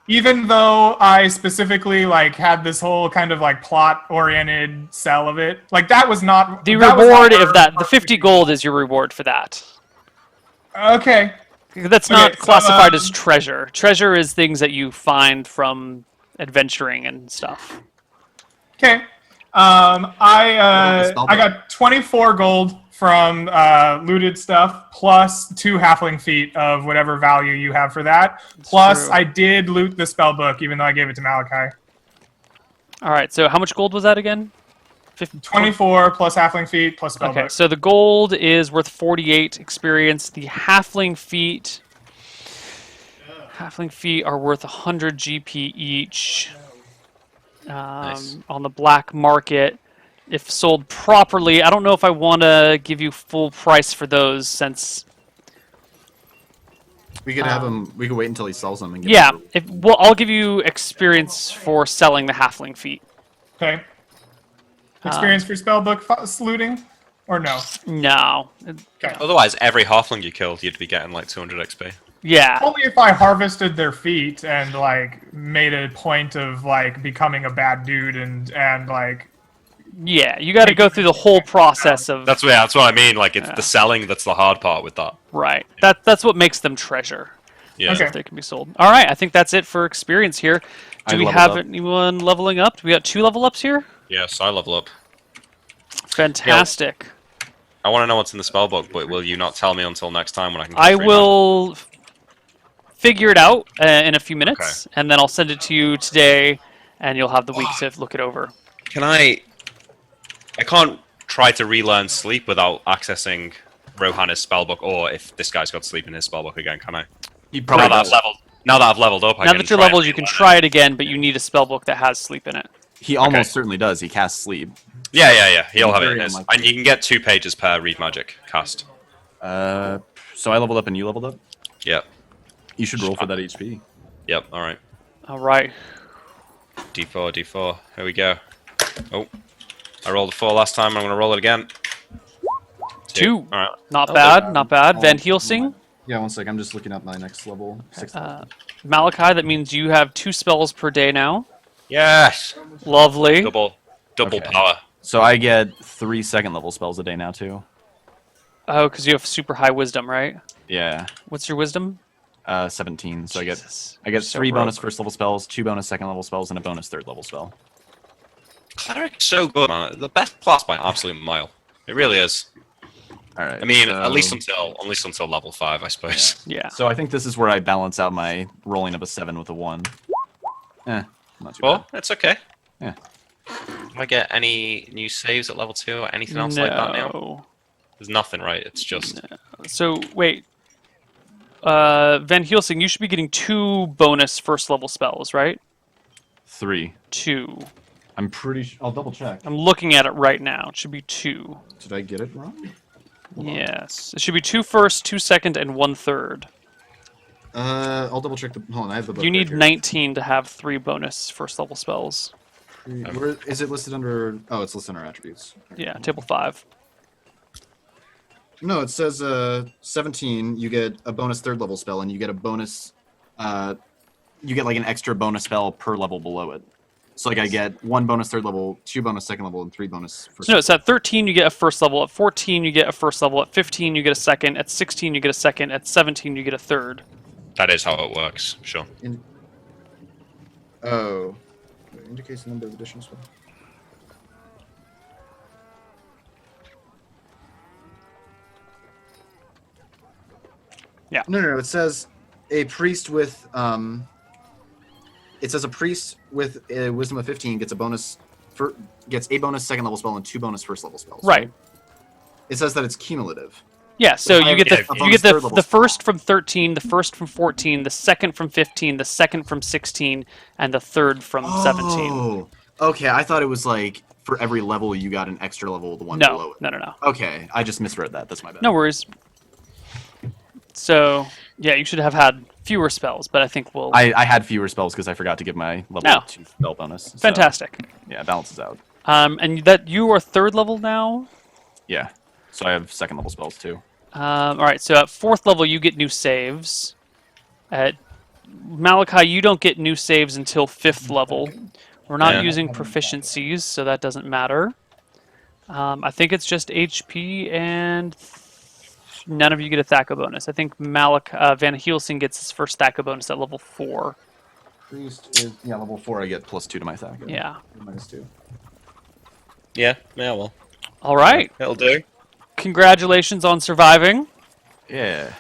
Speaker 3: Even though I specifically like had this whole kind of like plot-oriented sell of it, like that was not
Speaker 1: The
Speaker 3: that was not
Speaker 1: reward of
Speaker 3: our-
Speaker 1: that, the
Speaker 3: our
Speaker 1: 50 gold is your reward for that.
Speaker 3: Okay,
Speaker 1: That's not
Speaker 3: Okay, so,
Speaker 1: classified as treasure. Treasure is things that you find from adventuring and stuff.
Speaker 3: okay.
Speaker 5: What about the spell
Speaker 3: I
Speaker 5: book?
Speaker 3: got 24 gold from looted stuff, plus 2 halfling feet of whatever value you have for that. Plus,
Speaker 1: true.
Speaker 3: I did loot the spell book, even though I gave it to Malachi.
Speaker 1: All right, so how much gold was that again?
Speaker 3: 24 plus halfling feet plus spell
Speaker 1: Okay,
Speaker 3: book.
Speaker 1: so the gold is worth 48 experience. The halfling feet are worth 100 GP each.
Speaker 2: Nice.
Speaker 1: On the black market. If sold properly, I don't know if I want to give you full price for those since
Speaker 5: We could have him. We could wait until he sells them and get
Speaker 1: yeah,
Speaker 5: them
Speaker 1: well I'll give you experience for selling the halfling feet.
Speaker 3: Okay. Experience for spellbook looting? Or no?
Speaker 1: No.
Speaker 3: Okay.
Speaker 2: Otherwise, every halfling you killed, you'd be getting like 200 XP.
Speaker 1: Yeah.
Speaker 3: Only if I harvested their feet and like made a point of like becoming a bad dude and like
Speaker 1: Yeah, you got to go through the whole process of
Speaker 2: That's what I mean. Like it's the selling that's the hard part with that.
Speaker 1: right. That's what makes them treasure.
Speaker 2: Yeah.
Speaker 3: Okay.
Speaker 1: If they can be sold. All right, I think that's it for experience here.
Speaker 4: I
Speaker 1: Do we
Speaker 4: leveled
Speaker 1: have
Speaker 4: up.
Speaker 1: anyone leveling up? Do we got 2 level ups here?
Speaker 2: Yes, I level up.
Speaker 1: Fantastic.
Speaker 2: I want to know what's in the spellbook, but will you not tell me until next time when I can?
Speaker 1: I
Speaker 2: get free
Speaker 1: will figure it out in a few minutes, and then I'll send it to you today, and you'll have the week to look it over.
Speaker 2: mana? Can I can't try to relearn sleep without accessing Rohan's spellbook, or if this guy's got sleep in his spellbook again, can I?
Speaker 5: He
Speaker 2: Now
Speaker 5: probably
Speaker 2: that I've
Speaker 5: does.
Speaker 2: leveled, now that I've leveled up, I
Speaker 1: Now
Speaker 2: can
Speaker 1: that you're
Speaker 2: try and
Speaker 1: leveled, you can
Speaker 2: relearn
Speaker 1: try it again, but you need a spellbook that has sleep in it.
Speaker 5: He almost
Speaker 2: Okay.
Speaker 5: certainly does. He casts sleep.
Speaker 2: Yeah. He'll have it
Speaker 5: Very
Speaker 2: in his.
Speaker 5: unlikely.
Speaker 2: And you can get 2 pages per read magic cast.
Speaker 4: So I leveled up and you leveled up.
Speaker 2: Yep.
Speaker 4: You should roll for that HP.
Speaker 2: Yep. All right.
Speaker 1: All right.
Speaker 2: D4. Here we go. Oh, I rolled a 4 last time. I'm gonna roll it again.
Speaker 1: 2.
Speaker 2: All right.
Speaker 1: Not
Speaker 5: Oh,
Speaker 1: bad, not bad.
Speaker 5: Oh,
Speaker 1: Van Helsing,
Speaker 5: Yeah, one sec. I'm just looking up my next level. 6th level.
Speaker 1: Malachi, that means you have 2 spells per day now.
Speaker 2: Yes.
Speaker 1: Lovely.
Speaker 2: Double
Speaker 4: Okay.
Speaker 2: power.
Speaker 4: So I get 3 second level spells a day now too.
Speaker 1: Oh, because you have super high wisdom, right?
Speaker 4: Yeah.
Speaker 1: What's your wisdom?
Speaker 4: 17. So
Speaker 1: Jesus.
Speaker 4: I get
Speaker 1: So
Speaker 4: 3 bonus
Speaker 1: broke.
Speaker 4: first level spells, 2 bonus second level spells, and a bonus third level spell.
Speaker 2: Cleric's so good, man. The best class by an absolute mile. It really is.
Speaker 4: All right.
Speaker 2: I mean,
Speaker 4: so,
Speaker 2: at least until level 5, I suppose.
Speaker 1: Yeah.
Speaker 4: So I think this is where I balance out my rolling of a 7 with a 1. Not too
Speaker 2: Well, that's okay.
Speaker 4: Yeah.
Speaker 2: Do I get any new saves at level 2 or anything else like that now?
Speaker 1: No.
Speaker 2: There's nothing, right? It's just
Speaker 1: So wait. Van Helsing, you should be getting 2 bonus first level spells, right?
Speaker 4: 3.
Speaker 1: 2.
Speaker 4: I'm pretty sure. I'll double check.
Speaker 1: I'm looking at it right now. It should be 2.
Speaker 5: Did I get it wrong?
Speaker 1: Yes. It should be 2 first, 2 second, and 1 third.
Speaker 5: I'll double check the. Hold on, I have the book.
Speaker 1: You
Speaker 5: right
Speaker 1: need
Speaker 5: here.
Speaker 1: 19 to have 3 bonus first level spells.
Speaker 5: Where is it listed under? Oh, it's listed under attributes.
Speaker 1: Yeah, table 5.
Speaker 5: No, it says 17. You get a bonus third level spell, and you get a bonus. You get like an extra bonus spell per level below it. So like I get 1 bonus third level, 2 bonus second level, and 3 bonus first.
Speaker 1: So no, it's at 13 you get a first level, at 14 you get a first level, at 15 you get a second, at 16 you get a second, at 17 you get a third.
Speaker 2: That is how it works. Sure.
Speaker 5: Oh, it indicates the number of additional spells.
Speaker 1: Yeah.
Speaker 5: No. It says a priest with It says a priest with a wisdom of 15 gets a bonus gets a bonus second level spell and 2 bonus first level spells.
Speaker 1: Right.
Speaker 5: It says that it's cumulative.
Speaker 1: Yeah, so you get the
Speaker 5: Yeah,
Speaker 1: you get
Speaker 5: third level
Speaker 1: the
Speaker 5: spell.
Speaker 1: first from 13, the first from 14, the second from 15, the second from 16, and the third from 17.
Speaker 5: Oh, okay. I thought it was like for every level you got an extra level, the one below
Speaker 1: No,
Speaker 5: it.
Speaker 1: no.
Speaker 5: Okay, I just misread that. That's my bad.
Speaker 1: No worries. So, yeah, you should have had fewer spells, but I think we'll...
Speaker 4: I had fewer spells because I forgot to give my level
Speaker 1: No.
Speaker 4: 2 spell bonus. So,
Speaker 1: Fantastic.
Speaker 4: yeah, it balances out.
Speaker 1: And that you are third level now?
Speaker 4: Yeah. So I have second level spells too.
Speaker 1: All right, so at 4th level you get new saves. At Malachi, you don't get new saves until 5th level. We're not
Speaker 2: Yeah.
Speaker 1: using proficiencies, so that doesn't matter. I think it's just HP, and none of you get a Thaco bonus. I think Van Helsing gets his first Thaco bonus at level 4.
Speaker 5: Priest is
Speaker 4: Level 4 I get +2 to my attack.
Speaker 1: Yeah.
Speaker 5: -2.
Speaker 2: Yeah. Well,
Speaker 1: All right.
Speaker 2: it'll do.
Speaker 1: Congratulations on surviving.
Speaker 4: Yeah.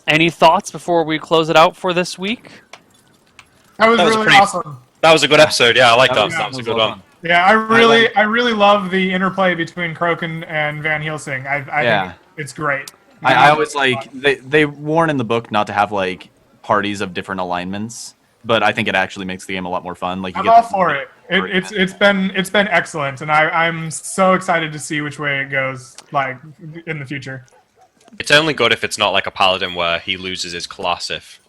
Speaker 1: Any thoughts before we close it out for this week?
Speaker 3: That was
Speaker 2: That was
Speaker 3: really
Speaker 2: pretty-
Speaker 3: awesome.
Speaker 2: That was a good episode. Yeah, I like that.
Speaker 3: was-
Speaker 2: That was a
Speaker 4: was
Speaker 2: good
Speaker 4: well
Speaker 2: one.
Speaker 3: Yeah, I really love the interplay between Kroken and Van Helsing. I
Speaker 4: Yeah.
Speaker 3: think it's great.
Speaker 4: I always like they warn in the book not to have like parties of different alignments, but I think it actually makes the game a lot more fun. Like you
Speaker 3: I'm
Speaker 4: get
Speaker 3: all for it. It's been excellent, and I'm so excited to see which way it goes, like in the future.
Speaker 2: It's only good if it's not like a paladin where he loses his class if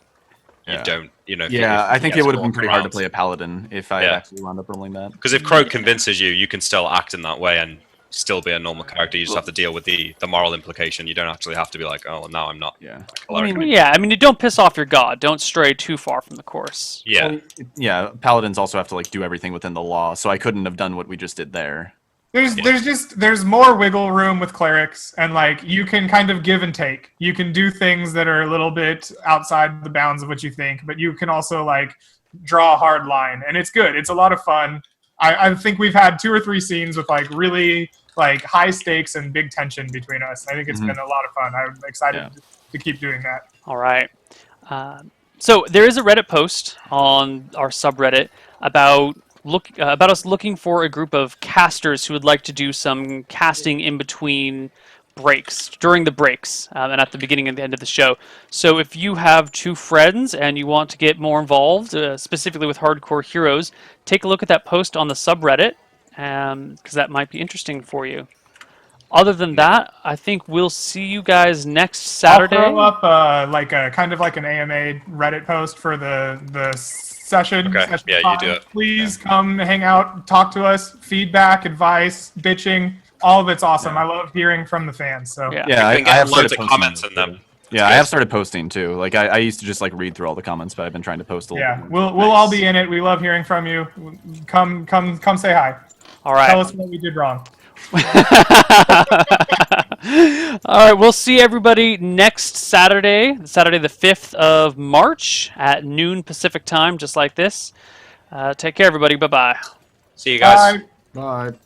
Speaker 4: Yeah.
Speaker 2: you don't, if
Speaker 4: Yeah,
Speaker 2: if
Speaker 4: I
Speaker 2: he
Speaker 4: think it
Speaker 2: gets
Speaker 4: would have been
Speaker 2: walked
Speaker 4: pretty hard to
Speaker 2: around.
Speaker 4: play a paladin if I had
Speaker 2: Yeah.
Speaker 4: actually wound up rolling that.
Speaker 2: Because if Croak convinces you, you can still act in that way and still be a normal character. You just have to deal with the moral implication. You don't actually have to be like, oh, now I'm not.
Speaker 4: Yeah.
Speaker 2: Well,
Speaker 4: I mean,
Speaker 1: Yeah, I mean, you don't piss off your god. Don't stray too far from the course.
Speaker 2: Yeah.
Speaker 4: well, yeah, paladins also have to like do everything within the law, so I couldn't have done what we just did there.
Speaker 3: There's more wiggle room with clerics, and like you can kind of give and take. You can do things that are a little bit outside the bounds of what you think, but you can also like draw a hard line, and it's good. It's a lot of fun. I think we've had 2 or 3 scenes with like really like high stakes and big tension between us. I think it's been a lot of fun. I'm excited to keep doing that.
Speaker 1: All right. So there is a Reddit post on our subreddit about us looking for a group of casters who would like to do some casting in between breaks, during the breaks, and at the beginning and the end of the show. So if you have 2 friends and you want to get more involved, specifically with Hardcore Heroes, take a look at that post on the subreddit, because that might be interesting for you. Other than that, I think we'll see you guys next Saturday.
Speaker 3: I'll throw up like a kind of like an AMA Reddit post for the session.
Speaker 2: Okay,
Speaker 3: session
Speaker 2: yeah, you
Speaker 3: time.
Speaker 2: do it.
Speaker 3: Please come hang out, talk to us, feedback, advice, bitching. All of it's awesome. I love hearing from the fans. So
Speaker 1: Yeah.
Speaker 4: Yeah,
Speaker 2: You can
Speaker 4: I have
Speaker 2: get loads
Speaker 4: started
Speaker 2: of
Speaker 4: posting
Speaker 2: comments
Speaker 4: those
Speaker 2: in them.
Speaker 4: too. Yeah, I have started posting too. Like I used to just like read through all the comments, but I've been trying to post a little
Speaker 3: yeah,
Speaker 4: bit more.
Speaker 3: we'll all be in it. We love hearing from you. Come say hi.
Speaker 1: All right.
Speaker 3: Tell us what we did wrong.
Speaker 1: All right, we'll see everybody next Saturday, Saturday the 5th of March at noon Pacific time, just like this. Take care, everybody. Bye-bye.
Speaker 2: See you guys.
Speaker 3: Bye.
Speaker 5: Bye.